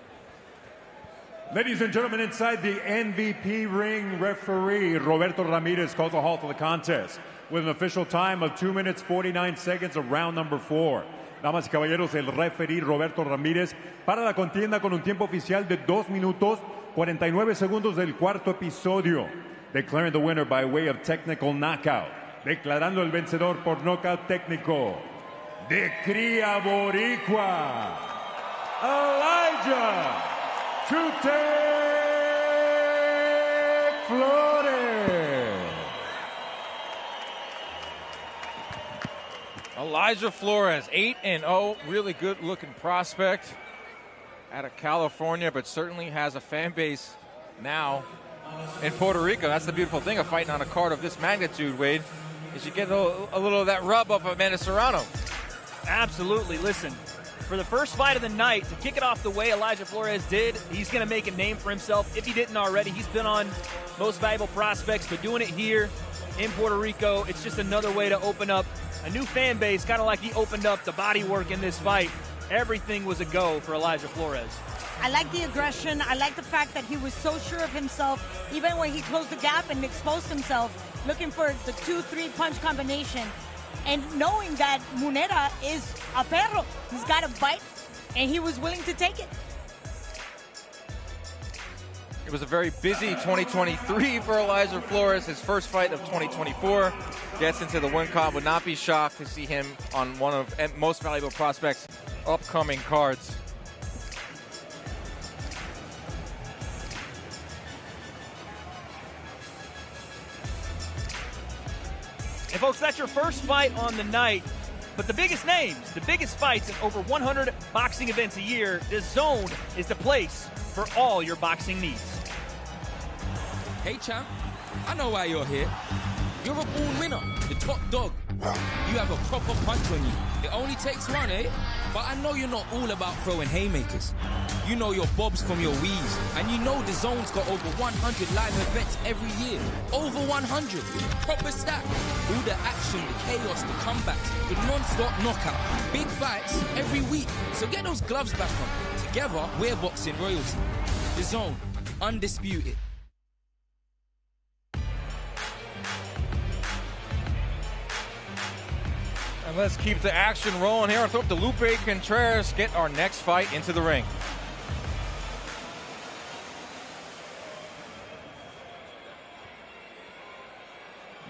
Ladies and gentlemen, inside the MVP ring, referee Roberto Ramirez calls a halt to the contest with an official time of 2 minutes 49 seconds of round number 4. Damas y caballeros, el referee Roberto Ramírez para la contienda con un tiempo oficial de 2 minutos 49 segundos del cuarto episodio, declaring the winner by way of technical knockout, declarando el vencedor por knockout técnico de cría boricua, Elijah Chute Flores. Elijah Flores, 8-0, really good-looking prospect out of California, but certainly has a fan base now in Puerto Rico. That's the beautiful thing of fighting on a card of this magnitude, Wade, is you get a little of that rub of Amanda Serrano. Absolutely. Listen, for the first fight of the night, to kick it off the way Elijah Flores did, he's going to make a name for himself. If he didn't already, he's been on Most Valuable Prospects, but doing it here in Puerto Rico, it's just another way to open up a new fan base, kind of like he opened up the body work in this fight. Everything was a go for Elijah Flores. I like the aggression. I like the fact that he was so sure of himself, even when he closed the gap and exposed himself, looking for the 2-3 punch combination. And knowing that Munera is a perro. He's got a bite, and he was willing to take it. It was a very busy 2023 for Elijah Flores. His first fight of 2024 gets into the win column. Would not be shocked to see him on one of Most Valuable Prospects' upcoming cards. And folks, that's your first fight on the night. But the biggest names, the biggest fights in over 100 boxing events a year, DAZN is the place for all your boxing needs. Hey champ, I know why you're here. You're a born winner, the top dog. You have a proper punch on you. It only takes one, eh? But I know you're not all about throwing haymakers. You know your bobs from your weaves, and you know DAZN's got over 100 live events every year. Over 100. Proper stack. All the action, the chaos, the comebacks, the non-stop knockout. Big fights every week. So get those gloves back on. Together, we're boxing royalty. DAZN, undisputed. And let's keep the action rolling here. I'll throw up to Lupe Contreras, get our next fight into the ring.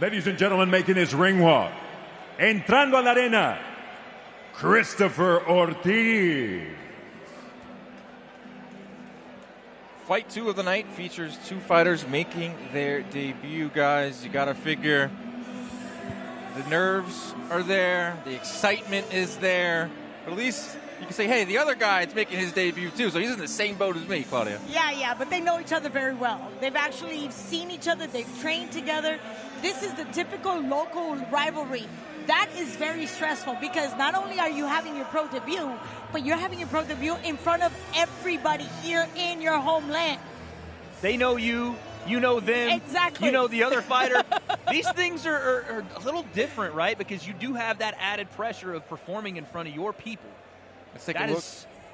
Ladies and gentlemen, making his ring walk, entrando a la arena, Christopher Ortiz. Fight 2 of the night features 2 fighters making their debut, guys. You gotta figure the nerves are there, the excitement is there, but at least you can say, hey, the other guy is making his debut too, so he's in the same boat as me, Claudia. Yeah, but they know each other very well. They've actually seen each other, they've trained together. This is the typical local rivalry. That is very stressful because not only are you having your pro debut, but you're having your pro debut in front of everybody here in your homeland. They know you. You know them. Exactly. You know the other fighter. These things are a little different, right? Because you do have that added pressure of performing in front of your people. Let's take a look.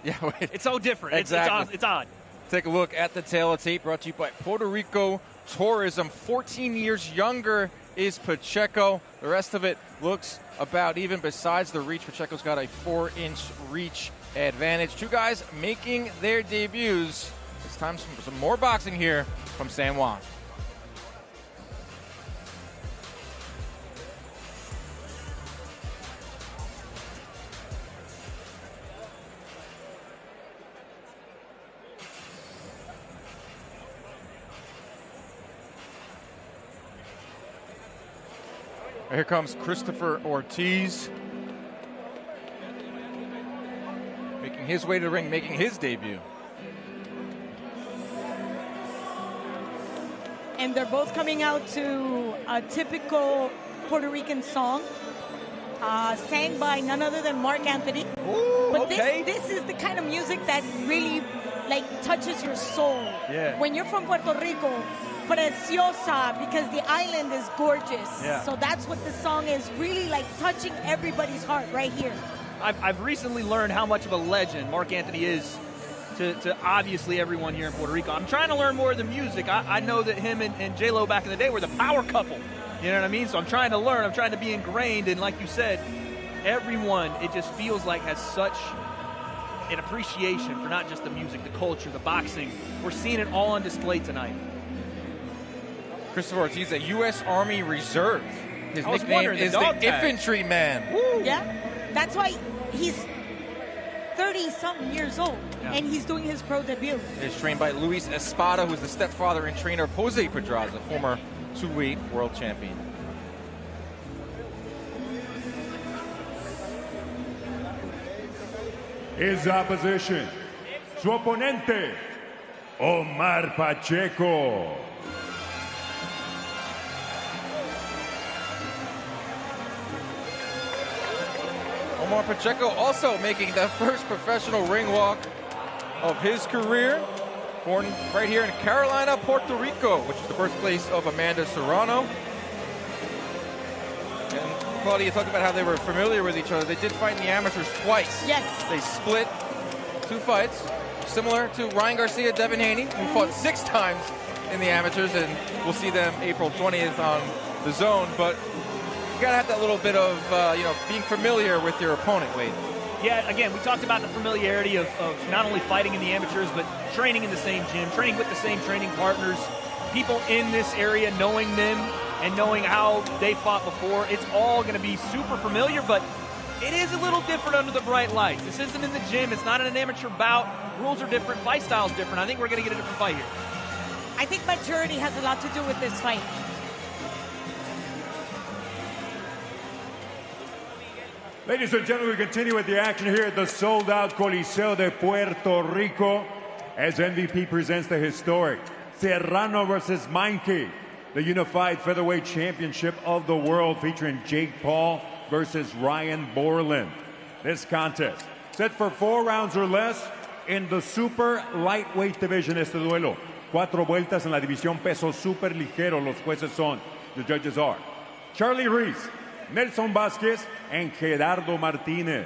Yeah, wait. It's so different. Exactly. It's odd. Take a look at the tail of tape brought to you by Puerto Rico Tourism. 14 years younger is Pacheco. The rest of it looks about even. Besides the reach, Pacheco's got a 4-inch reach advantage. 2 guys making their debuts. It's time for some more boxing here from San Juan. Here comes Christopher Ortiz. Making his way to the ring, making his debut. And they're both coming out to a typical Puerto Rican song, sang by none other than Mark Anthony. Ooh, but okay. this is the kind of music that really like touches your soul. Yeah. When you're from Puerto Rico, preciosa, because the island is gorgeous. Yeah. So that's what the song is, really like touching everybody's heart right here. I've recently learned how much of a legend Mark Anthony is to obviously everyone here in Puerto Rico. I'm trying to learn more of the music. I know that him and J-Lo back in the day were the power couple. You know what I mean? So I'm trying to learn. I'm trying to be ingrained. And like you said, everyone, it just feels like has such an appreciation for not just the music, the culture, the boxing. We're seeing it all on display tonight. Christopher Ortiz, a U.S. Army Reserve. His nickname is the Infantryman. Woo. Yeah, that's why he's 30-something years old, and he's doing his pro debut. He's trained by Luis Espada, who's the stepfather and trainer of Jose Pedraza, former two-weight world champion. His opposition, su oponente, Omar Pacheco. Omar Pacheco also making the first professional ring walk of his career. Born right here in Carolina, Puerto Rico, which is the birthplace of Amanda Serrano. And Claudia talked about how they were familiar with each other. They did fight in the amateurs twice. Yes. They split 2 fights, similar to Ryan Garcia, Devin Haney, who fought 6 times in the amateurs, and we'll see them April 20th on the Zone. But you gotta have that little bit of, being familiar with your opponent, Wade. Yeah, again, we talked about the familiarity of not only fighting in the amateurs, but training in the same gym, training with the same training partners, people in this area knowing them and knowing how they fought before. It's all going to be super familiar, but it is a little different under the bright lights. This isn't in the gym. It's not in an amateur bout. Rules are different. Fight style's different. I think we're going to get a different fight here. I think maturity has a lot to do with this fight. Ladies and gentlemen, we continue with the action here at the sold-out Coliseo de Puerto Rico as MVP presents the historic Serrano versus Meinke, the unified featherweight championship of the world featuring Jake Paul versus Ryan Borland. This contest set for 4 rounds or less in the super lightweight division. Este duelo, 4 vueltas en la división peso super ligero. Los jueces son, the judges are Charlie Reese, Nelson Vasquez, and Gerardo Martinez.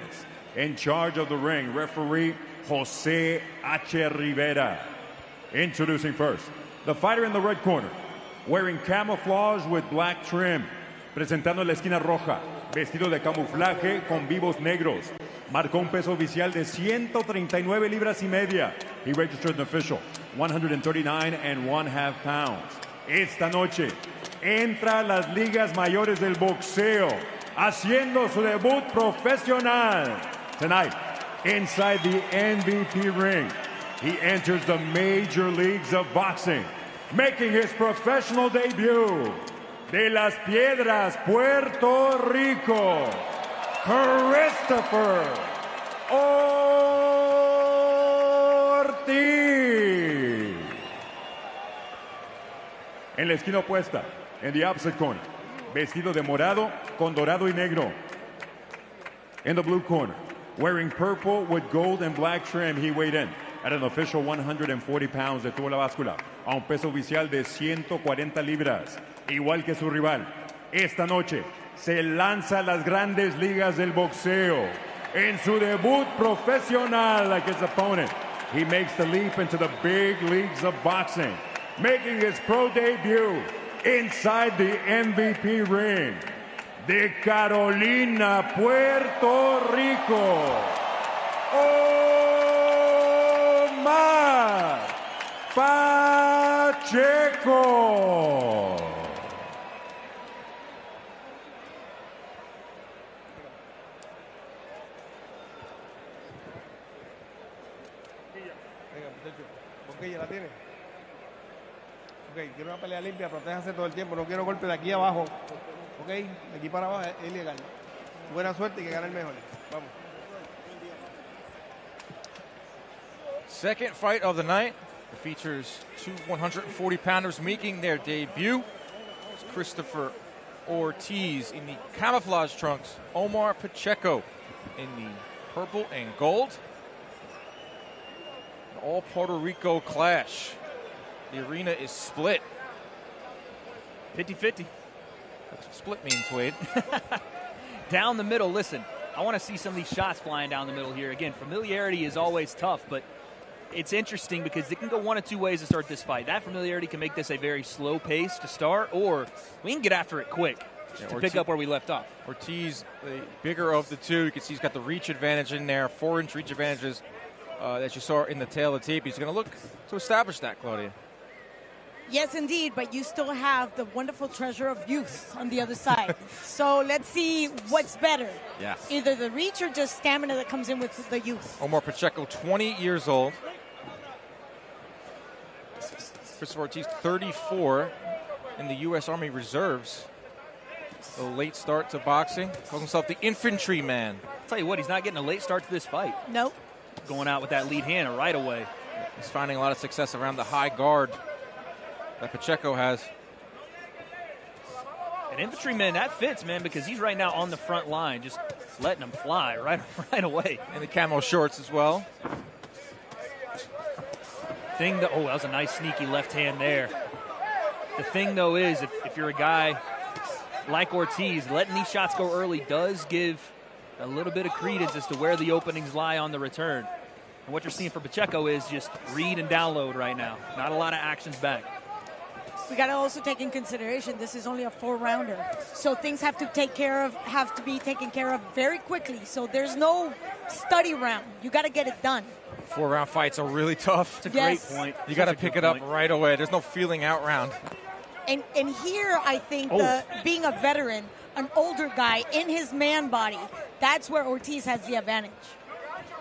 In charge of the ring, referee Jose H. Rivera. Introducing first, the fighter in the red corner, wearing camouflage with black trim. Presentando en la esquina roja, vestido de camuflaje con vivos negros. Marcó un peso oficial de 139 libras y media. He registered an official 139 1/2 pounds. Esta noche entra a las ligas mayores del boxeo, haciendo su debut profesional. Tonight, inside the MVP ring, he enters the major leagues of boxing, making his professional debut. De Las Piedras, Puerto Rico, Christopher Ortiz. En la esquina opuesta, in the opposite corner, vestido de morado con dorado y negro. In the blue corner, wearing purple with gold and black trim, he weighed in at an official 140 pounds. Detuvo la báscula a un peso oficial de 140 libras. Igual que su rival, esta noche se lanza a las grandes ligas del boxeo. En su debut profesional, like his opponent, he makes the leap into the big leagues of boxing, making his pro debut inside the MVP ring. De Carolina, Puerto Rico, Omar Pacheco. Boquilla, ¿la tiene? Ok, quiero una pelea limpia, protéjase todo el tiempo, no quiero golpe de aquí abajo. Ok, ¿ok? De aquí para abajo es ilegal. Buena suerte y que gane el mejor. Vamos. Second fight of the night. It features two 140-pounders making their debut. It's Christopher Ortiz in the camouflage trunks. Omar Pacheco in the purple and gold. An all Puerto Rico clash. The arena is split. 50-50. That's what split means, Wade. Down the middle, listen, I want to see some of these shots flying down the middle here. Again, familiarity is always tough, but it's interesting because it can go one of two ways to start this fight. That familiarity can make this a very slow pace to start, or we can get after it quick to pick up where we left off. Ortiz, the bigger of the two. You can see he's got the reach advantage in there, 4-inch reach advantages that you saw in the tail of the tape. He's going to look to establish that, Claudia. Yes, indeed, but you still have the wonderful treasure of youth on the other side. So let's see what's better. Yeah. Either the reach or just stamina that comes in with the youth. Omar Pacheco, 20 years old. Christopher Ortiz, 34 in the U.S. Army Reserves. A late start to boxing. Calls himself the infantry man. I'll tell you what, he's not getting a late start to this fight. Nope. Going out with that lead hand right away. He's finding a lot of success around the high guard that Pacheco has. An infantryman, that fits, man, because he's right now on the front line, just letting them fly right away. And the camo shorts as well. That was a nice sneaky left hand there. The thing, though, is if you're a guy like Ortiz, letting these shots go early does give a little bit of credence as to where the openings lie on the return. And what you're seeing for Pacheco is just read and download right now. Not a lot of actions back. We got to also take in consideration this is only a 4-rounder, so things have to be taken care of very quickly. So there's no study round. You got to get it done. 4-round fights are really tough. It's a great point. You got to pick it up right away. There's no feeling out round. And here I think being a veteran, an older guy in his man body, that's where Ortiz has the advantage.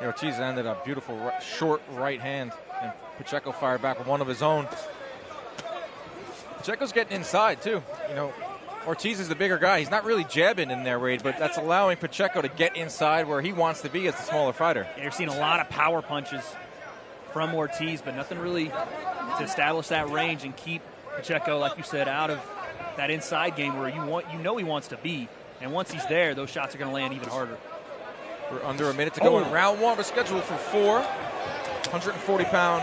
Yeah, Ortiz ended a beautiful short right hand, and Pacheco fired back with one of his own. Pacheco's getting inside, too. You know, Ortiz is the bigger guy. He's not really jabbing in there, Wade, but that's allowing Pacheco to get inside where he wants to be as the smaller fighter. Yeah, you're seeing a lot of power punches from Ortiz, but nothing really to establish that range and keep Pacheco, like you said, out of that inside game where you know he wants to be. And once he's there, those shots are going to land even harder. We're under a minute to go in round one. We're scheduled for 4. 140-pound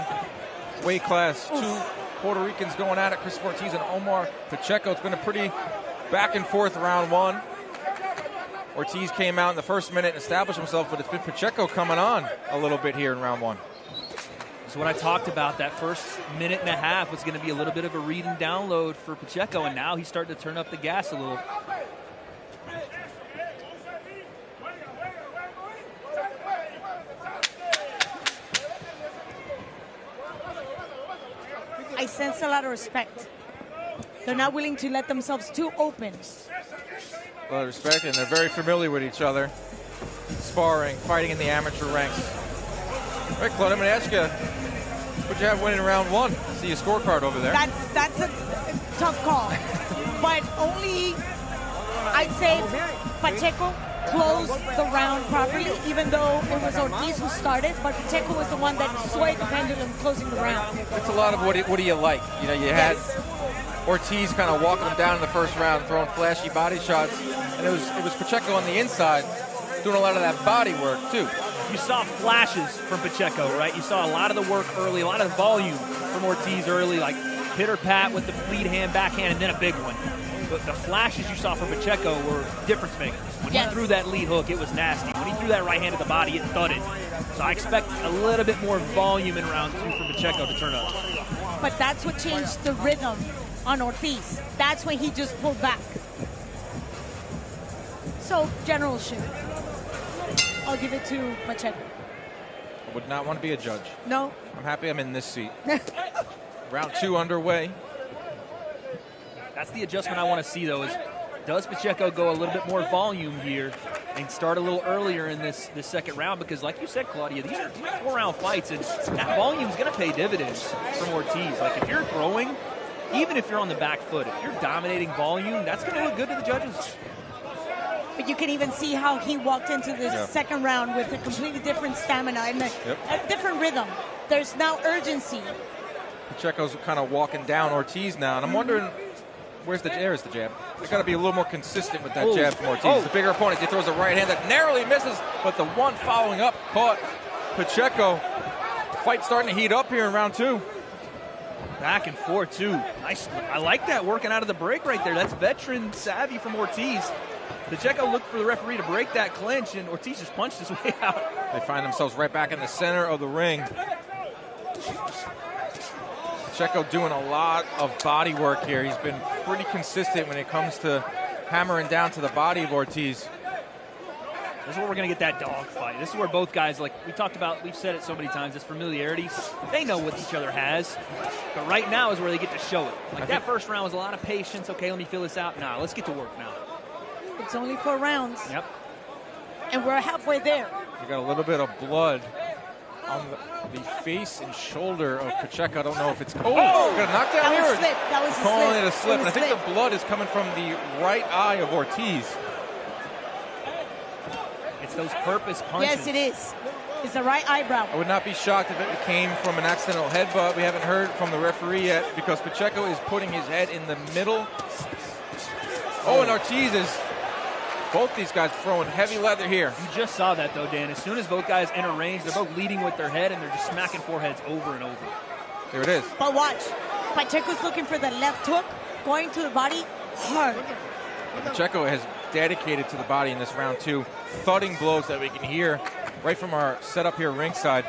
weight class. Two Puerto Ricans going at it, Christopher Ortiz and Omar Pacheco. It's been a pretty back and forth round one. Ortiz came out in the first minute and established himself, but it's been Pacheco coming on a little bit here in round one. So what I talked about, that first minute and a half was going to be a little bit of a read and download for Pacheco, and now he's starting to turn up the gas a little. I sense a lot of respect. They're not willing to let themselves too open. A lot of respect, and they're very familiar with each other. Sparring, fighting in the amateur ranks. All right, Claude, I'm going to ask you, what'd you have winning round one? I see your scorecard over there. That's a tough call. But only, I'd say, Pacheco closed the round properly, even though it was Ortiz who started, but Pacheco was the one that swayed the pendulum closing the round. It's a lot of what do you like? You know, you had Ortiz kind of walking him down in the first round, throwing flashy body shots, and it was Pacheco on the inside doing a lot of that body work, too. You saw flashes from Pacheco, right? You saw a lot of the work early, a lot of the volume from Ortiz early, like pitter-pat with the lead hand, backhand, and then a big one. But the flashes you saw from Pacheco were difference makers. When he threw that lead hook, it was nasty. When he threw that right hand at the body, it thudded. So I expect a little bit more volume in round two for Pacheco to turn up. But that's what changed the rhythm on Ortiz. That's when he just pulled back. So, generalship. I'll give it to Pacheco. I would not want to be a judge. No. I'm happy I'm in this seat. Round two underway. That's the adjustment I want to see, though, is does Pacheco go a little bit more volume here and start a little earlier in this second round? Because like you said, Claudia, these are 4-round fights, and that volume's going to pay dividends from Ortiz. Like, if you're throwing even if you're on the back foot, if you're dominating volume, that's going to look good to the judges. But you can even see how he walked into the second round with a completely different stamina and a different rhythm. There's now urgency. Pacheco's kind of walking down Ortiz now, and I'm wondering there's the jab. They got to be a little more consistent with that jab from Ortiz. The bigger opponent, he throws a right hand that narrowly misses, but the one following up caught Pacheco. Fight starting to heat up here in round 2. Back and forth, too. Nice. I like that working out of the break right there. That's veteran savvy from Ortiz. Pacheco looked for the referee to break that clinch, and Ortiz just punched his way out. They find themselves right back in the center of the ring. Pacheco doing a lot of body work here. He's been pretty consistent when it comes to hammering down to the body of Ortiz. This is where we're going to get that dog fight. This is where both guys, like we talked about, we've said it so many times, this familiarity. They know what each other has. But right now is where they get to show it. Like that first round was a lot of patience. Okay, let me feel this out. Nah, let's get to work now. It's only 4 rounds. Yep. And we're halfway there. We got a little bit of blood on the face and shoulder of Pacheco. I don't know if it's... got a knockdown here. That was a slip. Calling it a slip. And I think the blood is coming from the right eye of Ortiz. It's those purpose punches. Yes, it is. It's the right eyebrow. I would not be shocked if it came from an accidental headbutt. We haven't heard from the referee yet because Pacheco is putting his head in the middle. And Ortiz is... Both these guys throwing heavy leather here. You just saw that, though, Dan. As soon as both guys enter range, they're both leading with their head, and they're just smacking foreheads over and over. There it is. But watch. Pacheco's looking for the left hook, going to the body hard. Pacheco has dedicated to the body in this round 2. Thudding blows that we can hear right from our setup here ringside.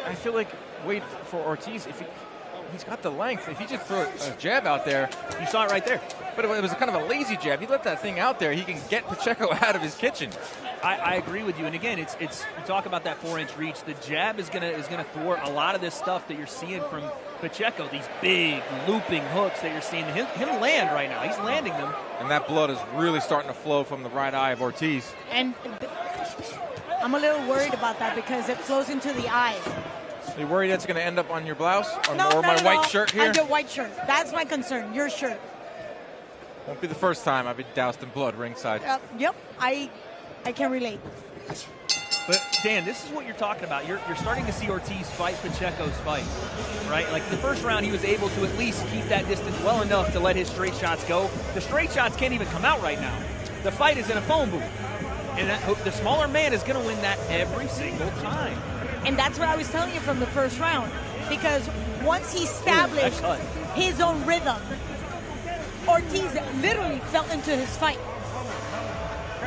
I feel like, wait for Ortiz, if he's got the length. If he just threw a jab out there, you saw it right there. But it was kind of a lazy jab. He let that thing out there. He can get Pacheco out of his kitchen. I agree with you. And again, it's you talk about that 4-inch reach. The jab is gonna thwart a lot of this stuff that you're seeing from Pacheco. These big looping hooks that you're seeing him land right now. He's landing them. And that blood is really starting to flow from the right eye of Ortiz. And I'm a little worried about that because it flows into the eye. Are you worried that's going to end up on your blouse or no, my white shirt here? On your white shirt. That's my concern. Your shirt. Won't be the first time I've been doused in blood ringside. Yep, I can relate. But Dan, this is what you're talking about. You're starting to see Ortiz fight Pacheco's fight, right? Like the first round, he was able to at least keep that distance well enough to let his straight shots go. The straight shots can't even come out right now. The fight is in a phone booth, and the smaller man is going to win that every single time. And that's what I was telling you from the first round. Because once he established his own rhythm, Ortiz literally fell into his fight.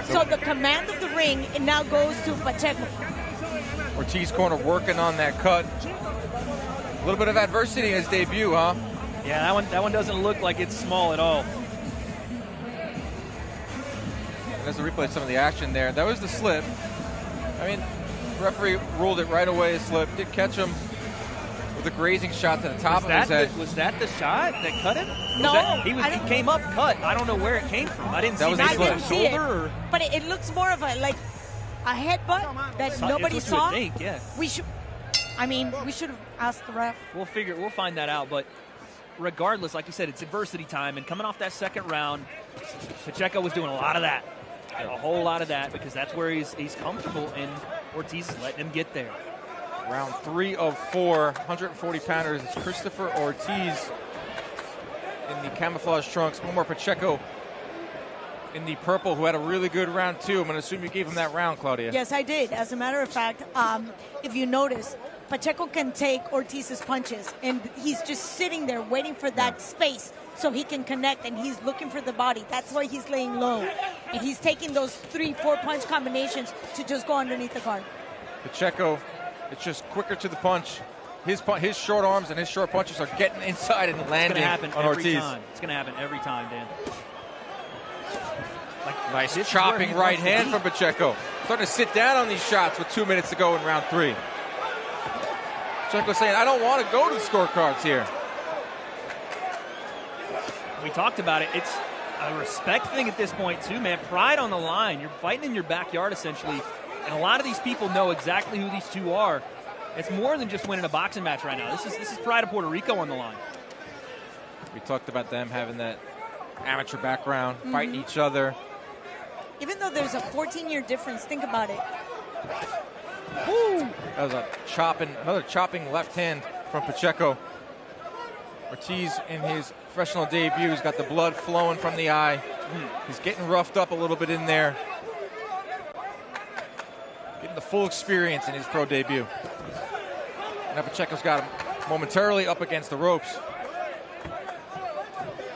So the command of the ring, it now goes to Pacheco. Ortiz corner working on that cut. A little bit of adversity in his debut, huh? Yeah, that one doesn't look like it's small at all. There's a replay of some of the action there. That was the slip. I mean, the referee ruled it right away, a slip. Did catch him with a grazing shot to the top of his head. Was that the shot that cut him? No. He came up cut. I don't know where it came from. I didn't see that. I didn't see it. But it looks more of a headbutt that nobody saw. Think, yeah. We should have asked the ref. We'll find that out. But regardless, like you said, it's adversity time. And coming off that second round, Pacheco was doing a lot of that. A whole lot of that because that's where he's comfortable, and Ortiz is letting him get there. Round 3 of 4, 140-pounders. It's Christopher Ortiz in the camouflage trunks. Omar Pacheco in the purple, who had a really good round 2. I'm going to assume you gave him that round, Claudia. Yes, I did. As a matter of fact, if you notice, Pacheco can take Ortiz's punches, and he's just sitting there waiting for that space so he can connect, and he's looking for the body. That's why he's laying low. And he's taking those 3-4 punch combinations to just go underneath the guard. Pacheco, it's just quicker to the punch. His short arms and his short punches are getting inside and landing on Ortiz. It's going to happen every time, Dan. Nice chopping right hand from Pacheco. Starting to sit down on these shots with 2 minutes to go in round 3. Pacheco saying, I don't want to go to the scorecards here. We talked about it. It's a respect thing at this point, too, man. Pride on the line. You're fighting in your backyard, essentially. And a lot of these people know exactly who these two are. It's more than just winning a boxing match right now. This is pride of Puerto Rico on the line. We talked about them having that amateur background, fighting each other. Even though there's a 14-year difference, think about it. Woo! That was another chopping left hand from Pacheco. Ortiz in his professional debut, he's got the blood flowing from the eye. He's getting roughed up a little bit in there. Getting the full experience in his pro debut. Now Pacheco's got him momentarily up against the ropes.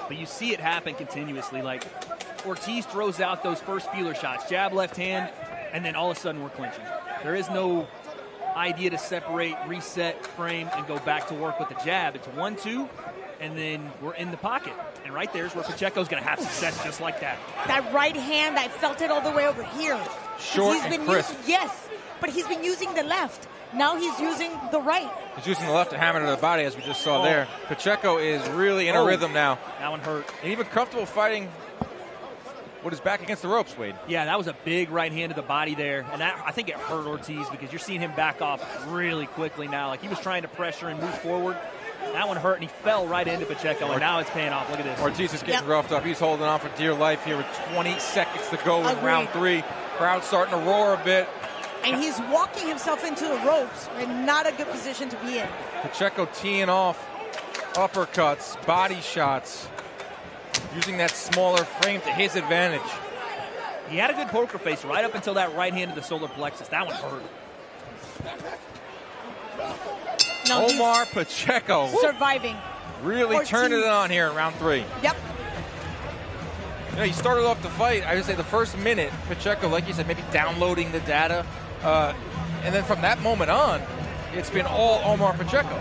But you see it happen continuously. Like, Ortiz throws out those first feeler shots, jab, left hand, and then all of a sudden we're clinching. There is no idea to separate, reset, frame, and go back to work with the jab. It's 1-2, and then we're in the pocket. And right there's where Pacheco's going to have success just like that. That right hand, I felt it all the way over here. Short and crisp. Yes, but he's been using the left. Now he's using the right. He's using the left to hammer to the body, as we just saw there. Pacheco is really in a rhythm now. That one hurt. And even comfortable fighting with his back against the ropes, Wade. Yeah, that was a big right hand to the body there. And that, I think it hurt Ortiz because you're seeing him back off really quickly now. Like, he was trying to pressure and move forward. That one hurt, and he fell right into Pacheco, and now it's paying off. Look at this. Ortiz is getting roughed up. He's holding on for dear life here with 20 seconds to go in round 3. Crowd starting to roar a bit. And he's walking himself into the ropes, and not a good position to be in. Pacheco teeing off uppercuts, body shots, using that smaller frame to his advantage. He had a good poker face right up until that right hand to the solar plexus. That one hurt. No, Omar Pacheco surviving. Really Ortiz. turning it on here in round 3. Yep. You know, he started off the fight, I would say the first minute, Pacheco, like you said, maybe downloading the data. And then from that moment on, it's been all Omar Pacheco.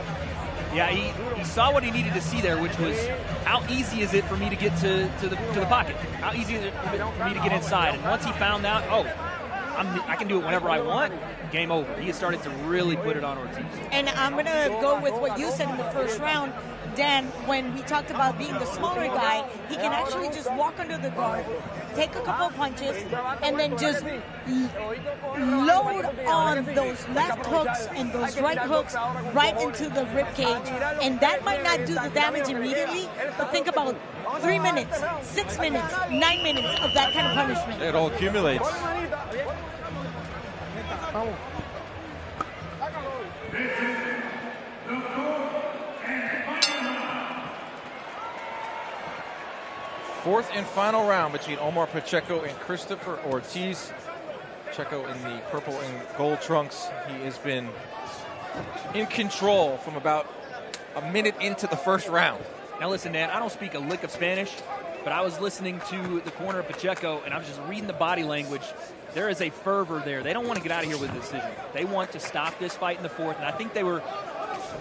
Yeah, he saw what he needed to see there, which was how easy is it for me to get to the pocket? How easy is it for me to get inside? And once he found out, I can do it whenever I want, game over. He started to really put it on Ortiz. And I'm going to go with what you said in the first round, Dan, when we talked about being the smaller guy, he can actually just walk under the guard, take a couple of punches, and then just load on those left hooks and those right hooks right into the rib cage. And that might not do the damage immediately, but think about 3 minutes, 6 minutes, 9 minutes of that kind of punishment. It all accumulates. Fourth and final round between Omar Pacheco and Christopher Ortiz. Pacheco in the purple and gold trunks. He has been in control from about a minute into the first round. Now listen, Dan, I don't speak a lick of Spanish, but I was listening to the corner of Pacheco, and I was just reading the body language. There is a fervor there. They don't want to get out of here with a decision. They want to stop this fight in the fourth, and I think they were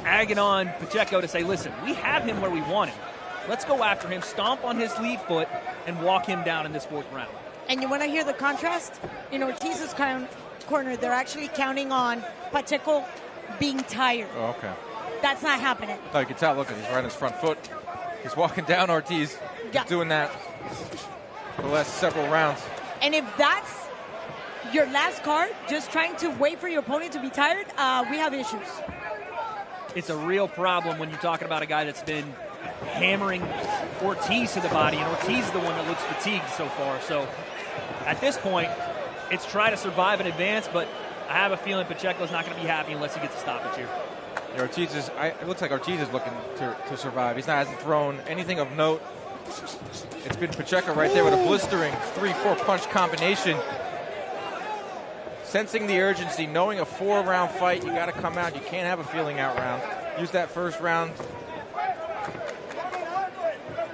agging on Pacheco to say, listen, we have him where we want him. Let's go after him, stomp on his lead foot, and walk him down in this fourth round. And you want to hear the contrast? In Ortiz's corner, they're actually counting on Pacheco being tired. Oh, okay. That's not happening. Oh, you can tell, look, he's right on his front foot. He's walking down Ortiz. Yeah. He's doing that for the last several rounds. And if that's your last card, just trying to wait for your opponent to be tired, we have issues. It's a real problem when you're talking about a guy that's been hammering Ortiz to the body, and Ortiz is the one that looks fatigued so far. So at this point, it's try to survive and advance, but I have a feeling Pacheco's not going to be happy unless he gets a stoppage here. Yeah, it looks like Ortiz is looking to survive. Hasn't thrown anything of note. It's been Pacheco right there with a blistering 3-4 punch combination. Sensing the urgency, knowing a 4-round fight, you got to come out. You can't have a feeling out round. Use that first round.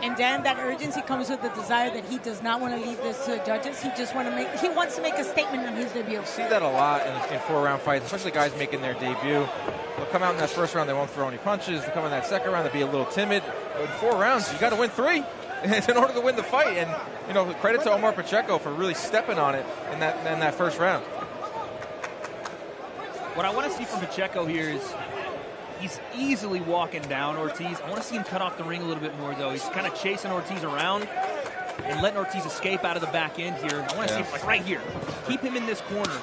And Dan, that urgency comes with the desire that he does not want to leave this to the judges. He wants to make a statement on his debut. You see that a lot in 4-round fights, especially guys making their debut. They'll come out in that first round, they won't throw any punches. They'll come in that second round, they'll be a little timid. But in 4 rounds, you got to win 3 in order to win the fight. And credit to Omar Pacheco for really stepping on it in that first round. What I want to see from Pacheco here is he's easily walking down Ortiz. I want to see him cut off the ring a little bit more, though. He's kind of chasing Ortiz around and letting Ortiz escape out of the back end here. I want to see him, like right here, keep him in this corner,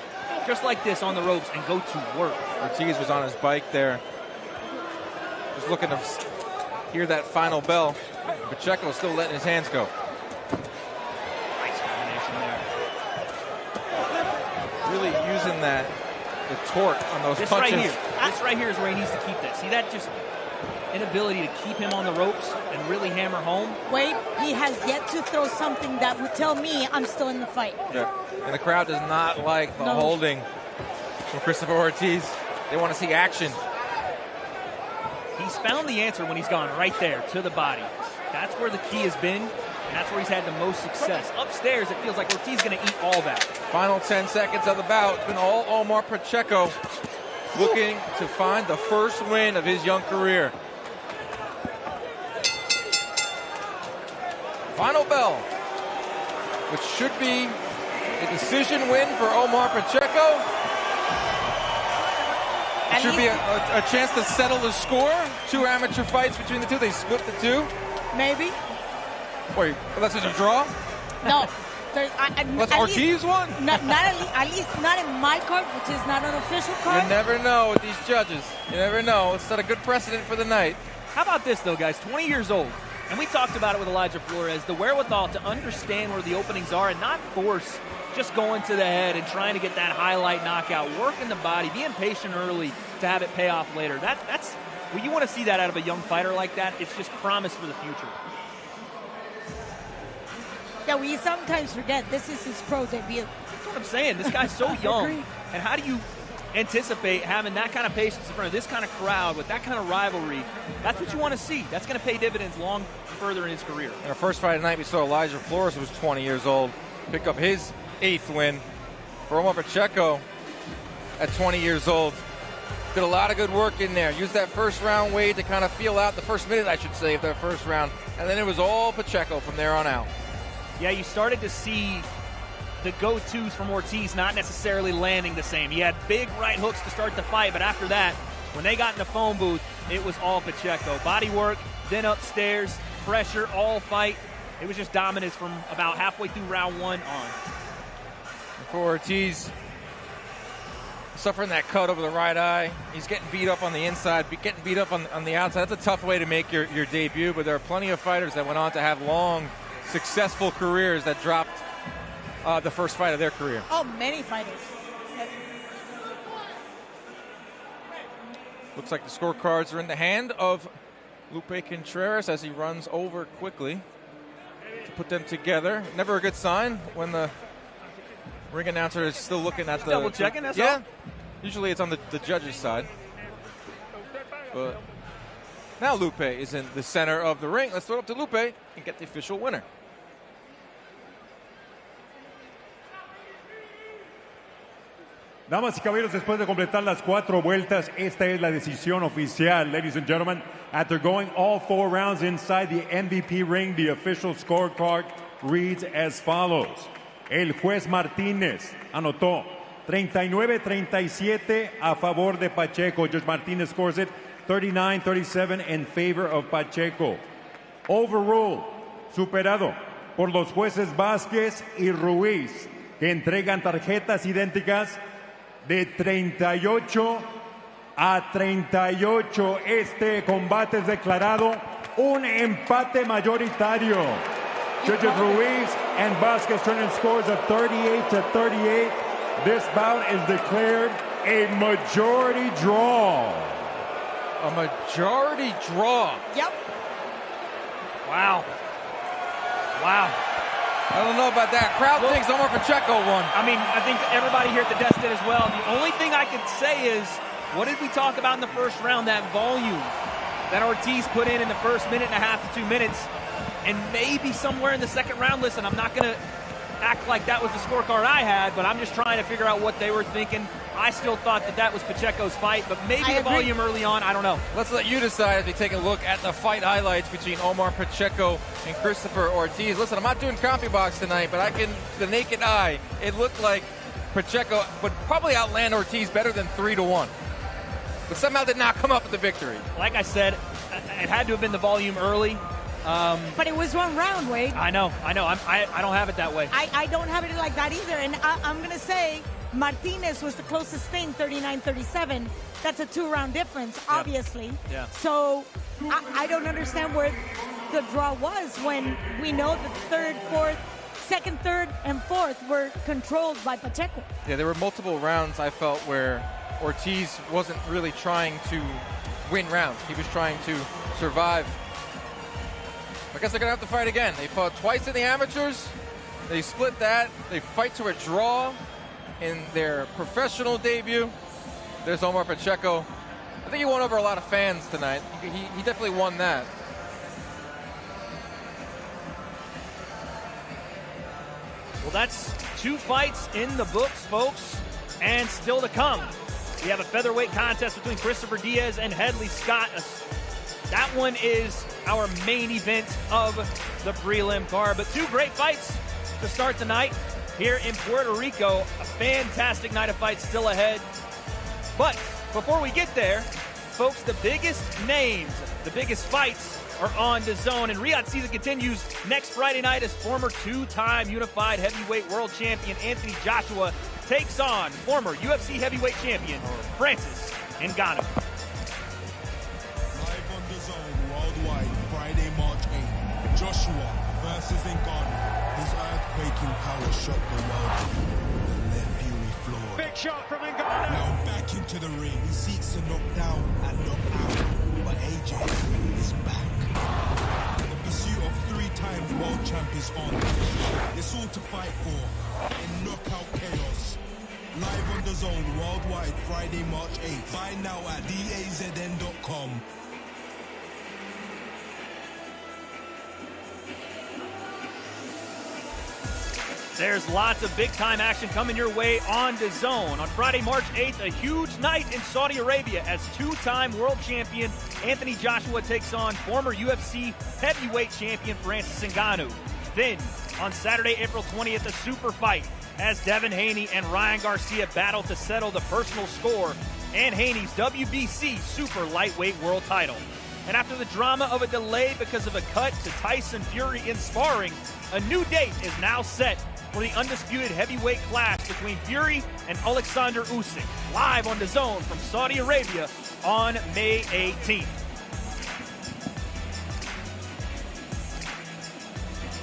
just like this on the ropes, and go to work. Ortiz was on his bike there. Just looking to hear that final bell. Pacheco still letting his hands go. Nice combination there. Really using the torque on those punches. This right here is where he needs to keep that. See that just inability to keep him on the ropes and really hammer home? Wait, he has yet to throw something that would tell me I'm still in the fight. Yeah. And the crowd does not like the holding from Christopher Ortiz. They want to see action. He's found the answer when he's gone right there to the body. That's where the key has been, and that's where he's had the most success. Upstairs, it feels like Ortiz is going to eat all that. Final 10 seconds of the bout. It's been all Omar Pacheco looking to find the first win of his young career. Final bell, which should be a decision win for Omar Pacheco. It should be a chance to settle the score. 2 amateur fights between the two. They split the 2. Maybe. Wait, that's a draw? No. Unless Ortiz won? At least not in my card, which is not an official card. You never know with these judges. You never know. It's set a good precedent for the night. How about this, though, guys? 20 years old. And we talked about it with Elijah Flores, the wherewithal to understand where the openings are and not force just going to the head and trying to get that highlight knockout, working the body, being patient early to have it pay off later. That's well, you want to see that out of a young fighter like that. It's just promise for the future. Yeah, we sometimes forget this is his pro debut. That's what I'm saying. This guy's so young. And how do you anticipate having that kind of patience in front of this kind of crowd with that kind of rivalry? That's what you want to see. That's going to pay dividends long further in his career. In our first fight tonight, we saw Elijah Flores, who was 20 years old, pick up his 8th win. For Omar Pacheco, at 20 years old, did a lot of good work in there. Used that first round weight to kind of feel out the first minute, I should say, of that first round. And then it was all Pacheco from there on out. Yeah, you started to see the go-tos from Ortiz not necessarily landing the same. He had big right hooks to start the fight, but after that, when they got in the phone booth, it was all Pacheco. Body work, then upstairs, pressure, all fight. It was just dominance from about halfway through round 1 on. For Ortiz, suffering that cut over the right eye. He's getting beat up on the inside, getting beat up on the outside. That's a tough way to make your debut, but there are plenty of fighters that went on to have long, successful careers that dropped the first fight of their career. Oh, many fighters. Looks like the scorecards are in the hand of Lupe Contreras as he runs over quickly to put them together. Never a good sign when the ring announcer is still looking at the... Double checking, that's yeah. all? Usually it's on the judge's side. But now Lupe is in the center of the ring. Let's throw it up to Lupe and get the official winner. Damas y caballeros, después de completar las 4 vueltas, esta es la decisión oficial. Ladies and gentlemen, after going all 4 rounds inside the MVP ring, the official scorecard reads as follows. El juez Martínez anotó 39-37 a favor de Pacheco. Judge Martínez scores it 39-37 in favor of Pacheco. Overruled, superado por los jueces Vázquez y Ruiz, que entregan tarjetas idénticas de 38-38. Este combate es declarado un empate mayoritario. Judges Ruiz and Vázquez turning scores of 38-38. This bout is declared a majority draw. A majority draw. Yep. Wow. Wow. I don't know about that. Crowd thinks Omar Pacheco won. I mean, I think everybody here at the desk did as well. The only thing I could say is, what did we talk about in the first round? That volume that Ortiz put in the first minute and a half to 2 minutes. And maybe somewhere in the second round, listen, I'm not going to act like that was the scorecard I had, but I'm just trying to figure out what they were thinking. I still thought that was Pacheco's fight, but maybe the volume early on, I don't know. Let's let you decide as we take a look at the fight highlights between Omar Pacheco and Christopher Ortiz. Listen, I'm not doing CompuBox tonight, but the naked eye, it looked like Pacheco would probably outland Ortiz better than 3-1. But somehow did not come up with the victory. Like I said, it had to have been the volume early. But it was 1 round, Wade. I know. I don't have it that way. I don't have it like that either. And I'm going to say Martinez was the closest thing, 39-37. That's a 2-round difference, obviously. Yeah. So I don't understand where the draw was when we know the third, fourth, second, third, and fourth were controlled by Pacheco. Yeah, there were multiple rounds, I felt, where Ortiz wasn't really trying to win rounds. He was trying to survive. I guess they're going to have to fight again. They fought twice in the amateurs. They split that. They fight to a draw in their professional debut. There's Omar Pacheco. I think he won over a lot of fans tonight. He definitely won that. Well, that's 2 fights in the books, folks, and still to come. We have a featherweight contest between Christopher Diaz and Headley Scott. That one is our main event of the prelim card. But 2 great fights to start tonight here in Puerto Rico. A fantastic night of fights still ahead. But before we get there, folks, the biggest names, the biggest fights are on DAZN. And Riyadh season continues next Friday night as former 2-time unified heavyweight world champion Anthony Joshua takes on former UFC heavyweight champion Francis Ngannou. Live on DAZN worldwide, Friday, March 8th. Joshua versus Ngannou. His earthquaking power shook the world. And left Fury floored. Big shot from Ngannou. Now back into the ring. He seeks to knock down and knock out. But AJ is back. The pursuit of 3-time world champ is on. It's all to fight for in knockout chaos. Live on DAZN worldwide, Friday, March 8th. Buy now at DAZN.com. There's lots of big-time action coming your way on DAZN. On Friday, March 8th, a huge night in Saudi Arabia as 2-time world champion Anthony Joshua takes on former UFC heavyweight champion Francis Ngannou. Then, on Saturday, April 20th, a super fight as Devin Haney and Ryan Garcia battle to settle the personal score and Haney's WBC super lightweight world title. And after the drama of a delay because of a cut to Tyson Fury in sparring, a new date is now set for the undisputed heavyweight clash between Fury and Alexander Usyk, live on DAZN from Saudi Arabia on May 18th.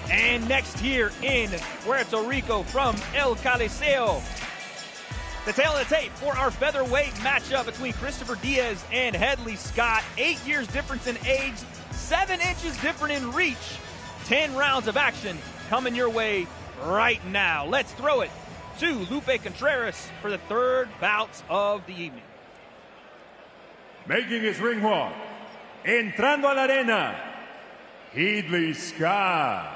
And next here in Puerto Rico from El Coliseo, the tail of the tape for our featherweight matchup between Christopher Diaz and Headley Scott. 8 years difference in age, 7 inches different in reach. 10 rounds of action coming your way right now. Let's throw it to Lupe Contreras for the third bout of the evening. Making his ring walk, entrando a la arena, Headley Scott.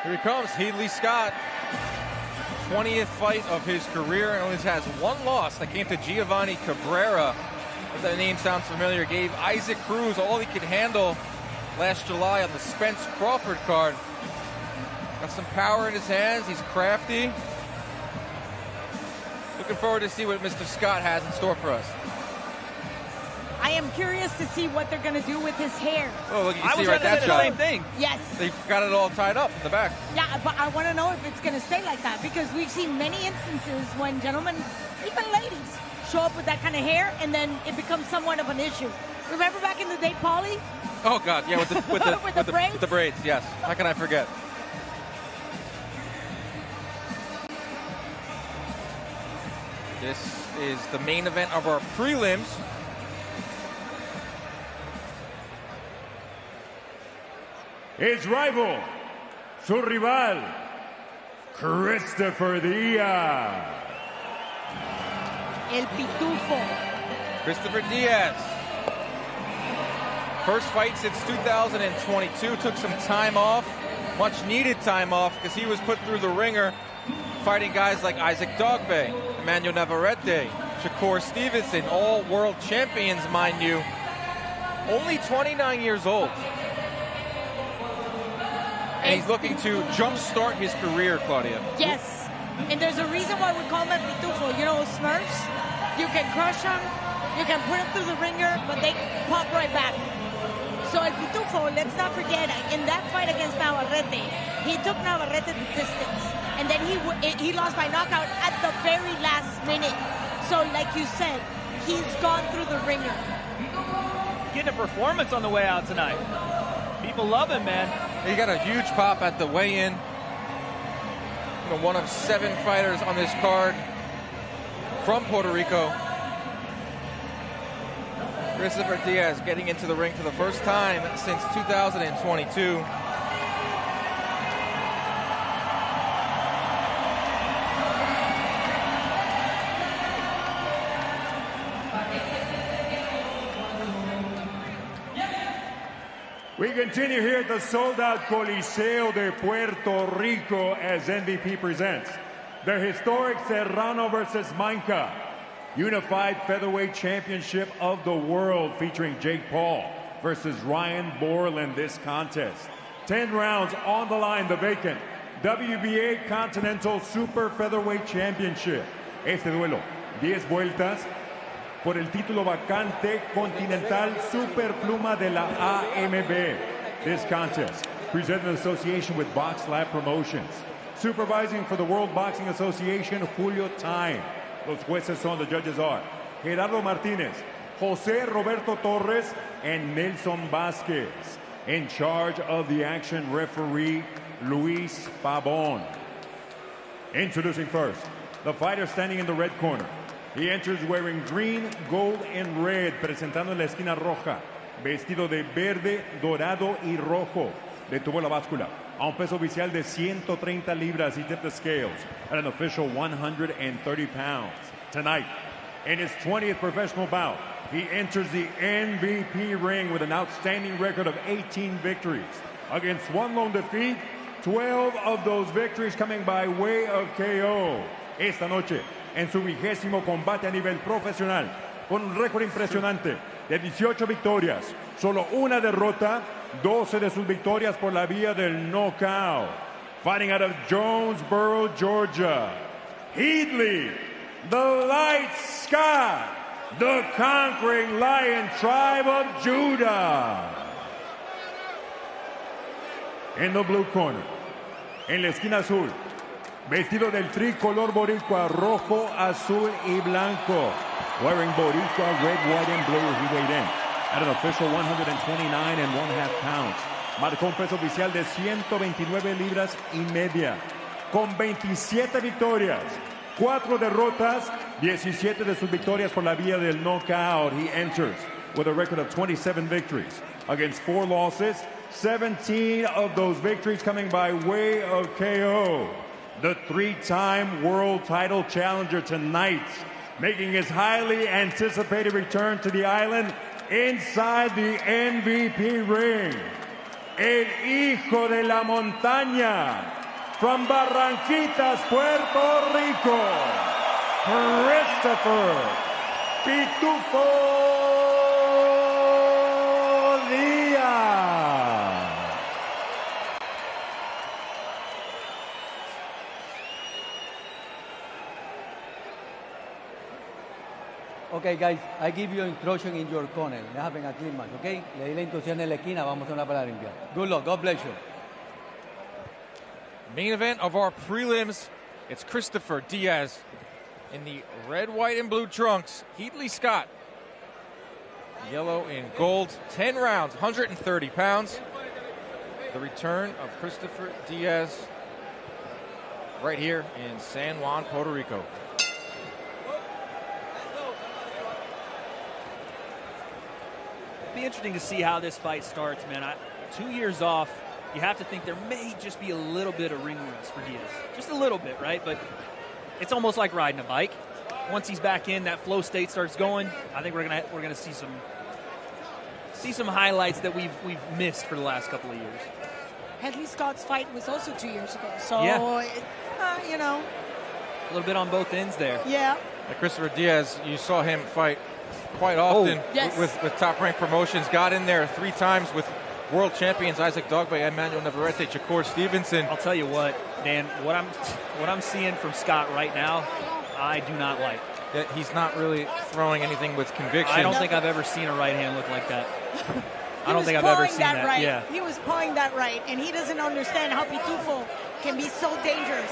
Here he comes, Headley Scott. 20th fight of his career and only has 1 loss that came to Giovanni Cabrera. If that name sounds familiar, gave Isaac Cruz all he could handle last July on the Spence Crawford card. Got some power in his hands, he's crafty. Looking forward to see what Mr. Scott has in store for us. I am curious to see what they're going to do with his hair. Oh, look, you can see right that shot. Same thing. Yes. They've got it all tied up in the back. Yeah, but I want to know if it's going to stay like that because we've seen many instances when gentlemen, even ladies, show up with that kind of hair and then it becomes somewhat of an issue. Remember back in the day, Paulie? Oh God, yeah, with the braids? With the braids, yes. How can I forget? This is the main event of our prelims. His rival, su rival, Christopher Diaz. El Pitufo. Christopher Diaz. First fight since 2022. Took some time off, much needed time off, because he was put through the ringer fighting guys like Isaac Dogbe, Emmanuel Navarrete, Shakur Stevenson, all world champions, mind you. Only 29 years old. And he's looking to jumpstart his career, Claudia. Yes. And there's a reason why we call them Pitufo. You know, Smurfs? You can crush them, you can put them through the ringer, but they pop right back. So El Pitufo, let's not forget, in that fight against Navarrete, he took Navarrete the distance. And then he lost by knockout at the very last minute. So like you said, he's gone through the ringer. getting a performance on the way out tonight. People love him, man. He got a huge pop at the weigh-in. One of 7 fighters on this card from Puerto Rico. Christopher Diaz getting into the ring for the first time since 2022. We continue here at the sold-out Coliseo de Puerto Rico as MVP presents the historic Serrano versus Meinke Unified Featherweight Championship of the World, featuring Jake Paul versus Ryan Bourle in this contest. 10 rounds on the line, the vacant WBA Continental Super Featherweight Championship. Este duelo, 10 vueltas por el título vacante Continental Super Pluma de la AMB. This contest, presented in association with Box Lab Promotions. Supervising for the World Boxing Association, Julio Time. Los jueces son, the judges are Gerardo Martinez, José Roberto Torres, and Nelson Vázquez. In charge of the action, referee Luis Pabon. Introducing first, the fighter standing in the red corner. He enters wearing green, gold, and red, presentando en la esquina roja, vestido de verde, dorado y rojo. Detuvo la báscula a un peso oficial de 130 libras. He tipped the scales at an official 130 pounds. Tonight, in his 20th professional bout, he enters the MVP ring with an outstanding record of 18 victories. Against 1 lone defeat, 12 of those victories coming by way of KO. Esta noche, en su 20º combate a nivel profesional, con un récord impresionante de 18 victorias, solo una derrota, 12 de sus victorias por la vía del knockout. Fighting out of Jonesboro, Georgia, Headley, the Light Scott, the Conquering Lion Tribe of Judah. In the blue corner, en la esquina azul, vestido del tricolor boricua, rojo, azul y blanco. Wearing boricua, red, white, and blue, he weighed in at an official 129.5 pounds. Marcó un peso oficial de 129 libras y media. Con 27 victorias, 4 derrotas, 17 de sus victorias por la vía del knockout. He enters with a record of 27 victories against 4 losses, 17 of those victories coming by way of KO. The 3-time world title challenger tonight, making his highly anticipated return to the island inside the MVP ring. El hijo de la montaña, from Barranquitas, Puerto Rico, Christopher Pitufo Diaz. Okay, guys, I give you instruction in your corner. Let's have a clean match, okay? Le di la instrucción en la esquina, vamos a una para limpia. Good luck, God bless you. Main event of our prelims, it's Christopher Diaz in the red, white, and blue trunks. Headley Scott, yellow and gold. 10 rounds, 130 pounds. The return of Christopher Diaz right here in San Juan, Puerto Rico. Be interesting to see how this fight starts, man. 2 years off, you have to think there may just be a little bit of ring rust for Diaz. Just a little bit, right? But it's almost like riding a bike. Once he's back in, that flow state starts going. I think we're gonna see some highlights that we've missed for the last couple of years. Headley Scott's fight was also 2 years ago, so yeah. You know, a little bit on both ends there. Yeah. Christopher Diaz, you saw him fight quite often yes. with top-ranked promotions. Got in there 3 times with world champions Isaac Dogbe, Emmanuel Navarrete, Shakur Stevenson. I'll tell you what, Dan, what I'm seeing from Scott right now, I do not like. He's not really throwing anything with conviction. I don't think I've ever seen a right hand look like that. I don't think I've ever seen that. Right. Yeah. He was pawing that right, and he doesn't understand how Pitufo can be so dangerous.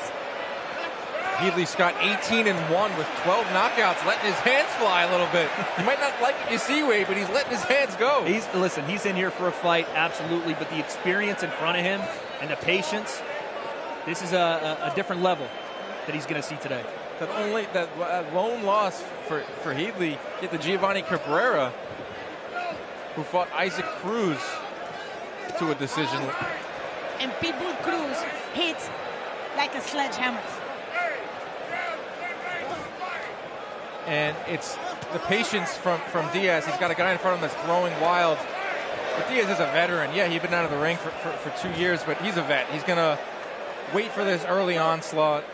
Heatley Scott 18-1 with 12 knockouts, letting his hands fly a little bit. You might not like what you see, Wade, but he's letting his hands go. He's in here for a fight, absolutely, but the experience in front of him and the patience, this is a different level that he's going to see today. That lone loss for Heatley, get the Giovanni Cabrera, who fought Isaac Cruz to a decision. And Pitbull Cruz hits like a sledgehammer. And it's the patience from Diaz. He's got a guy in front of him that's throwing wild. But Diaz is a veteran. Yeah, he's been out of the ring for 2 years, but he's a vet. He's going to wait for this early onslaught.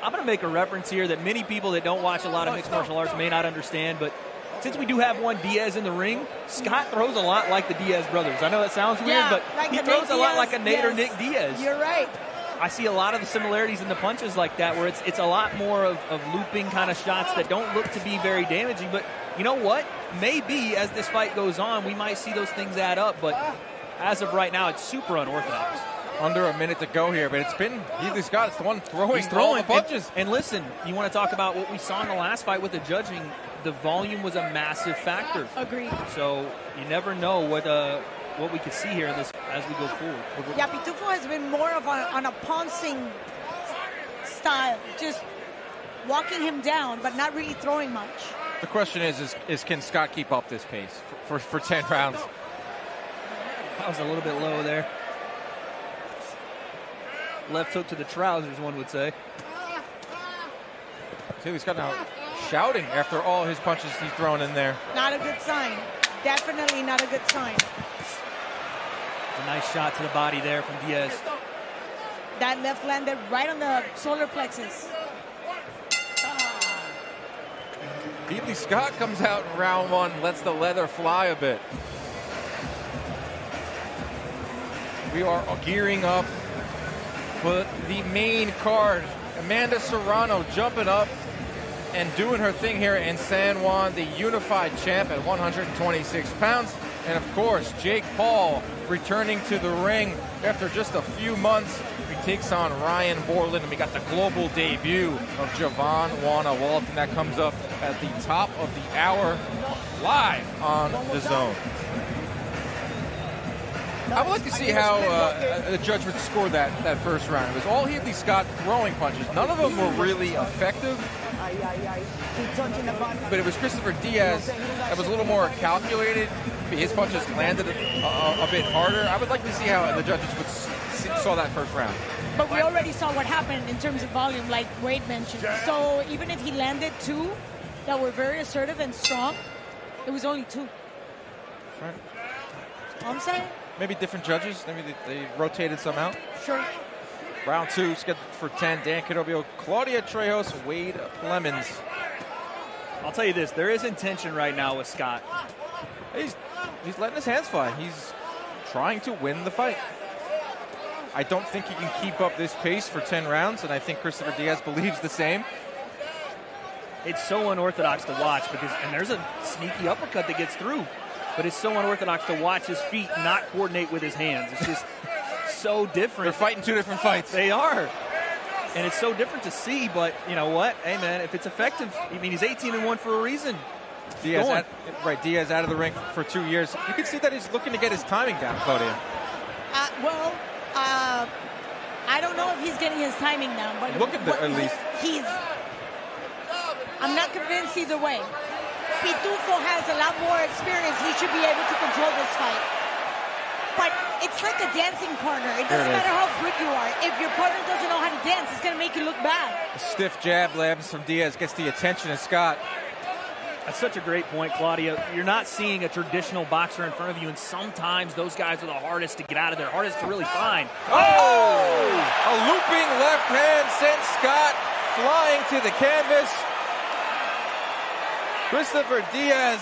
I'm going to make a reference here that many people that don't watch a lot of mixed martial arts may not understand, but since we do have one Diaz in the ring, Scott throws a lot like the Diaz brothers. I know that sounds weird, but like he throws a lot like a Nate or yes. Nick Diaz. You're right. I see a lot of the similarities in the punches like that, where it's a lot more of looping kind of shots that don't look to be very damaging. But you know what? Maybe as this fight goes on, we might see those things add up. But as of right now, it's super unorthodox. Under a minute to go here, but it's been Heatley Scott. It's the one throwing all the punches. And listen, you want to talk about what we saw in the last fight with the judging. The volume was a massive factor. Agreed. So you never know what we could see here in this as we go forward. Yeah, Pitufo has been more of on a pouncing style, just walking him down, but not really throwing much. The question is can Scott keep up this pace for 10 rounds? That was a little bit low there. Left hook to the trousers, one would say. Heatley Scott now shouting after all his punches he's thrown in there. Not a good sign. Definitely not a good sign. A nice shot to the body there from Diaz. That left landed right on the solar plexus. Heatley Scott comes out in round one, lets the leather fly a bit. We are gearing up for the main card. Amanda Serrano jumping up and doing her thing here in San Juan, the unified champ at 126 pounds. And of course, Jake Paul returning to the ring after just a few months. He takes on Ryan Borland, and we got the global debut of Paul Wanna Walton. That comes up at the top of the hour, live on the Zone. I would like to see how the judge would score that first round. It was all Heatley Scott throwing punches. None of them were really effective. But it was Christopher Diaz that was a little more calculated. His punches landed a bit harder. I would like to see how the judges saw that first round. But we already saw what happened in terms of volume, like Wade mentioned. So even if he landed two that were very assertive and strong, it was only two. Right. I'm saying? Maybe different judges. Maybe they rotated some out. Sure. Round two, scheduled for 10. Dan Cadobio, Claudia Trejos, Wade Plemons. I'll tell you this, there is intention right now with Scott. He's letting his hands fly. He's trying to win the fight. I don't think he can keep up this pace for 10 rounds, and I think Christopher Diaz believes the same. It's so unorthodox to watch and there's a sneaky uppercut that gets through, but it's so unorthodox to watch his feet not coordinate with his hands. It's just so different. They're fighting two different fights. They are. And it's so different to see, but you know what? Hey, man, if it's effective, I mean, he's 18-1 for a reason. Diaz out of the ring for 2 years. You can see that he's looking to get his timing down, Claudia. I don't know if he's getting his timing down, but look at least. I'm not convinced either way. Pitufo has a lot more experience. He should be able to control this fight. But it's like a dancing partner. It doesn't matter how good you are. If your partner doesn't know how to dance, it's going to make you look bad. A stiff jab lands from Diaz, gets the attention of Scott. That's such a great point, Claudia. You're not seeing a traditional boxer in front of you, and sometimes those guys are the hardest to get out of there, hardest to really find. Oh! A looping left hand sent Scott flying to the canvas. Christopher Diaz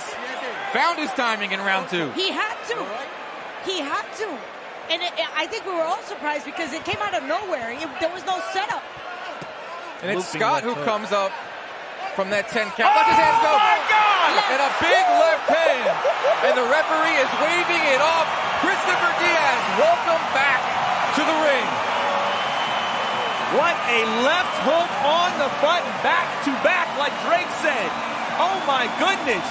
found his timing in round two. He had to. He had to. And I think we were all surprised because it came out of nowhere. There was no setup. And it's Scott who comes up from that 10 count. Let his hands go. My God! And a big left hand. And the referee is waving it off. Christopher Diaz, welcome back to the ring. What a left hook on the button, back to back, like Drake said. Oh my goodness.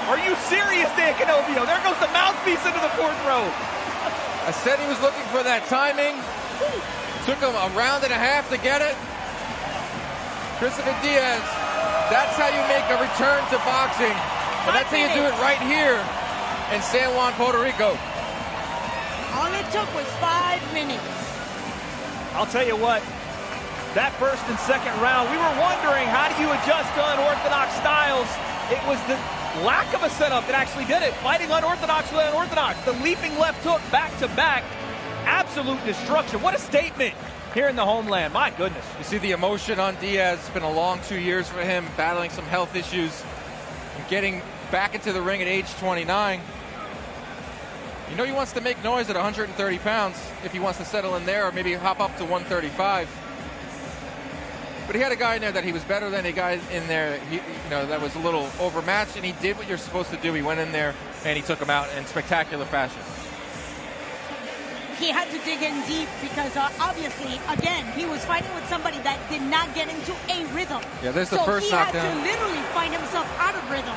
Are you serious, Dan Canobio? There goes the mouthpiece into the fourth row. I said he was looking for that timing. Took him a round and a half to get it. Christopher Diaz, that's how you make a return to boxing. And that's how you do it right here in San Juan, Puerto Rico. All it took was 5 minutes. I'll tell you what, that first and second round, we were wondering, how do you adjust to unorthodox styles? It was the lack of a setup that actually did it. Fighting unorthodox with unorthodox. The leaping left hook back to back. Absolute destruction. What a statement here in the homeland. My goodness. You see the emotion on Diaz. It's been a long 2 years for him, battling some health issues and getting back into the ring at age 29. You know he wants to make noise at 130 pounds if he wants to settle in there or maybe hop up to 135. But he had a guy in there that he was better than, a guy in there that was a little overmatched, and he did what you're supposed to do. He went in there and he took him out in spectacular fashion. He had to dig in deep because obviously, again, he was fighting with somebody that did not get into a rhythm. Yeah, there's the first knockdown. So he had to literally find himself out of rhythm.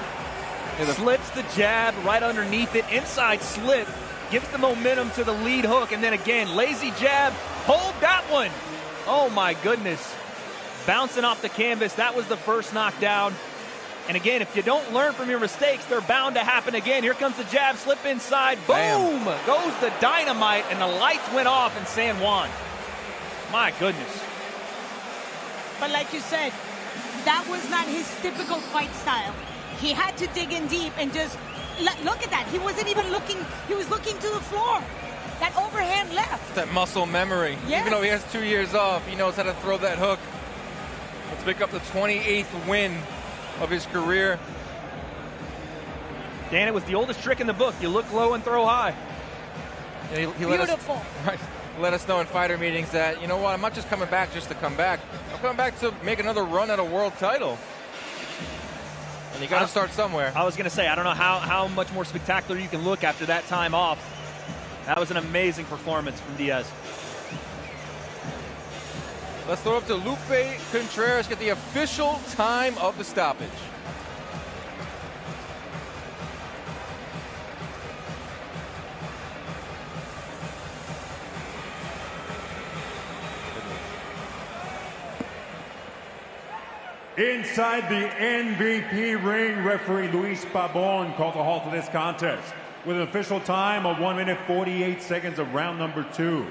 Yeah, slips the jab right underneath it, inside slip, gives the momentum to the lead hook, and then again, lazy jab, hold that one. Oh my goodness. Bouncing off the canvas, that was the first knockdown. And again, if you don't learn from your mistakes, they're bound to happen again. Here comes the jab, slip inside, boom! Bam. Goes the dynamite, and the lights went off in San Juan. My goodness. But like you said, that was not his typical fight style. He had to dig in deep and just, look at that. He wasn't even looking, he was looking to the floor. That overhand left. That muscle memory. Yes. Even though he has 2 years off, he knows how to throw that hook. Let's pick up the 28th win of his career. Dan, it was the oldest trick in the book. You look low and throw high. And he Beautiful. Let us know in fighter meetings that, you know what, I'm not just coming back just to come back. I'm coming back to make another run at a world title. And you got to start somewhere. I was going to say, I don't know how much more spectacular you can look after that time off. That was an amazing performance from Diaz. Let's throw up to Lupe Contreras, get the official time of the stoppage. Inside the MVP ring, referee Luis Pabon called a halt to this contest with an official time of 1 minute 48 seconds of round number 2.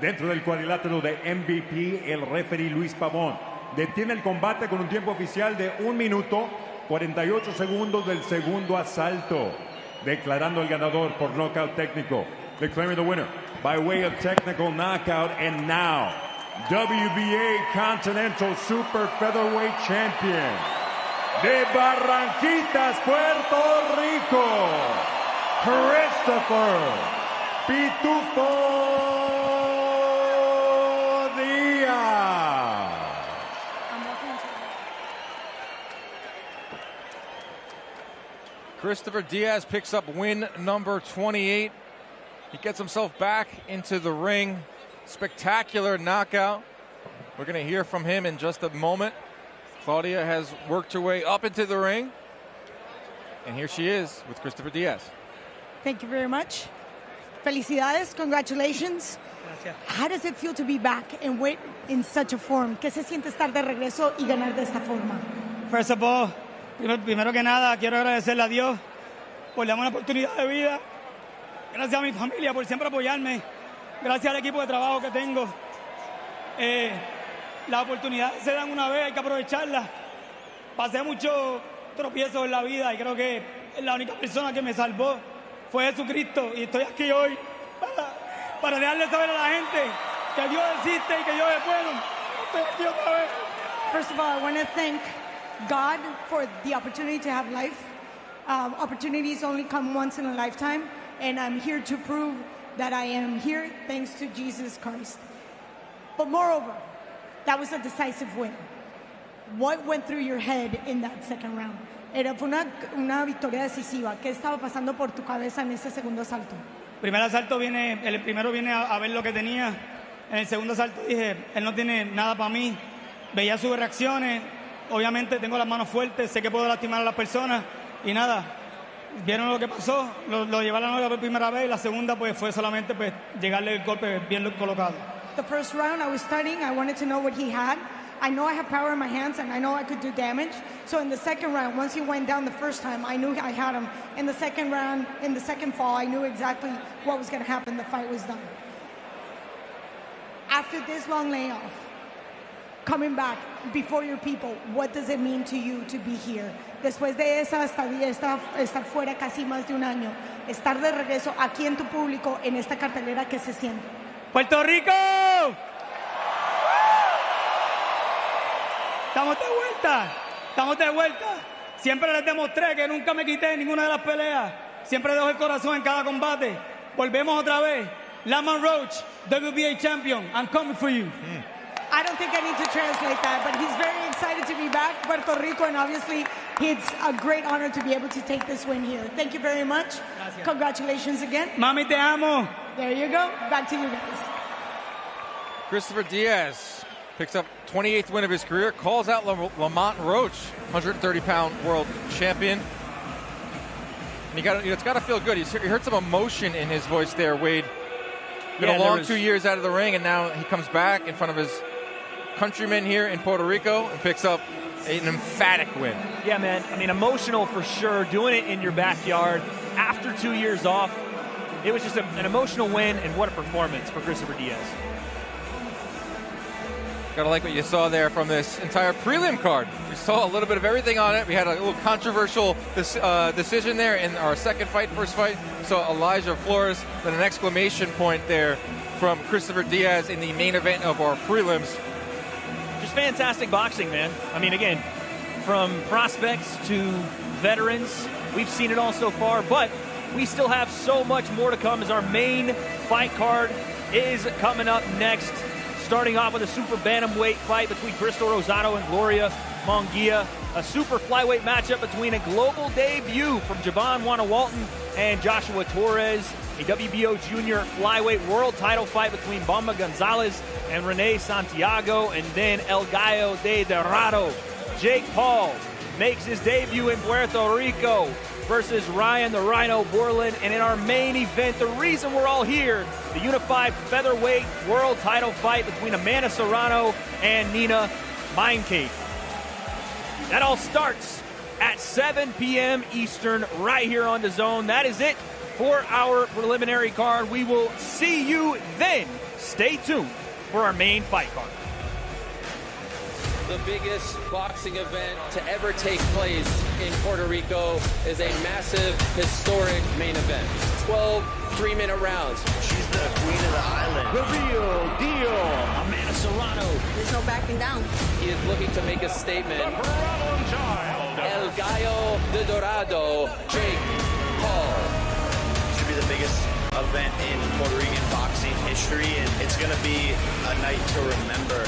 Dentro del cuadrilátero de MVP, el referee Luis Pabon detiene el combate con un tiempo oficial de 1 minuto 48 segundos del segundo asalto, declarando el ganador por nocaut técnico. Declaring the winner by way of technical knockout, and now WBA Continental Super Featherweight Champion de Barranquitas, Puerto Rico, Christopher Pitufo Diaz. Christopher Diaz picks up win number 28. He gets himself back into the ring. Spectacular knockout. We're going to hear from him in just a moment. Claudia has worked her way up into the ring. And here she is with Christopher Diaz. Thank you very much. Felicidades, congratulations. Gracias. How does it feel to be back and win in such a form? ¿Qué se siente estar de regreso y ganar de esta forma? First of all, primero que nada, quiero agradecerle a Dios por darme una oportunidad de vida. Gracias a mi familia por siempre apoyarme. Gracias al equipo de trabajo que tengo. Las oportunidades se dan una vez, hay que aprovecharlas. Pasé muchos tropiezos en la vida y creo que la única persona que me salvó fue Jesucristo. Y estoy aquí hoy para dejarle saber a la gente que Dios existe y que yo es bueno. Estoy aquí otra vez. First of all, I want to thank God for the opportunity to have life. Opportunities only come once in a lifetime, and I'm here to prove that I am here thanks to Jesus Christ. But moreover, that was a decisive win. What went through your head in that second round? Fue una victoria decisiva. ¿Qué estaba pasando por tu cabeza en ese segundo asalto? El primero viene a ver lo que tenía. En el segundo asalto dije, él no tiene nada para mí. Veía sus reacciones. Obviamente tengo las manos fuertes, sé que puedo lastimar a las personas. Y nada, vieron lo que pasó. Lo llevé a la novia por primera vez y la segunda pues fue solamente pues llegarle el golpe bien colocado. The first round I was studying, I wanted to know what he had. I know I have power in my hands and I know I could do damage. So in the second round, once he went down the first time, I knew I had him. In the second round, in the second fall, I knew exactly what was going to happen. The fight was done. After this long layoff, coming back before your people, what does it mean to you to be here? Después de esa estadía, estar fuera casi más de un año, estar de regreso aquí en tu público, en esta cartelera, ¿qué se siente? ¡Puerto Rico! Estamos de vuelta, estamos de vuelta. Siempre les demostré que nunca me quité en ninguna de las peleas. Siempre dejo el corazón en cada combate. Volvemos otra vez. Lamont Roach, WBA champion, I'm coming for you. I don't think I need to translate that, but he's very excited to be back, Puerto Rico, and obviously it's a great honor to be able to take this win here. Thank you very much. Gracias. Congratulations again. Mami, te amo. There you go. Back to you guys. Christopher Diaz picks up 28th win of his career, calls out Lamont Roach, 130-pound world champion. And it's got to feel good. You heard some emotion in his voice there, Wade. Been a long 2 years out of the ring, and now he comes back in front of his countrymen here in Puerto Rico and picks up an emphatic win. Yeah, man. I mean, emotional for sure. Doing it in your backyard after 2 years off. It was just an emotional win, and what a performance for Christopher Diaz. Gotta like what you saw there from this entire prelim card. We saw a little bit of everything on it. We had a little controversial decision there in our first fight. So Elijah Flores, then an exclamation point there from Christopher Diaz in the main event of our prelims. Just fantastic boxing, man. I mean, again, from prospects to veterans, we've seen it all so far, but we still have so much more to come as our main fight card is coming up next. Starting off with a super bantamweight fight between Crystal Rosado and Gloria Monguia. A super flyweight matchup between a global debut from Paul Wanna Walton and Joshua Torres. A WBO junior flyweight world title fight between Bomba Gonzalez and Rene Santiago. And then El Gallo de Dorado, Jake Paul, makes his debut in Puerto Rico versus Ryan the Rhino Borland. And in our main event, the reason we're all here, the unified featherweight world title fight between Amanda Serrano and Nina Meinke. That all starts at 7 p.m. Eastern right here on DAZN. That is it for our preliminary card. We will see you then. Stay tuned for our main fight card. The biggest boxing event to ever take place in Puerto Rico is a massive, historic main event. 12 three-minute rounds. She's the queen of the island. The real deal. Amanda Serrano. There's no backing down. He is looking to make a statement. The problem child. El Gallo de Dorado, Jake Paul. Should be the biggest event in Puerto Rican boxing history, and it's going to be a night to remember.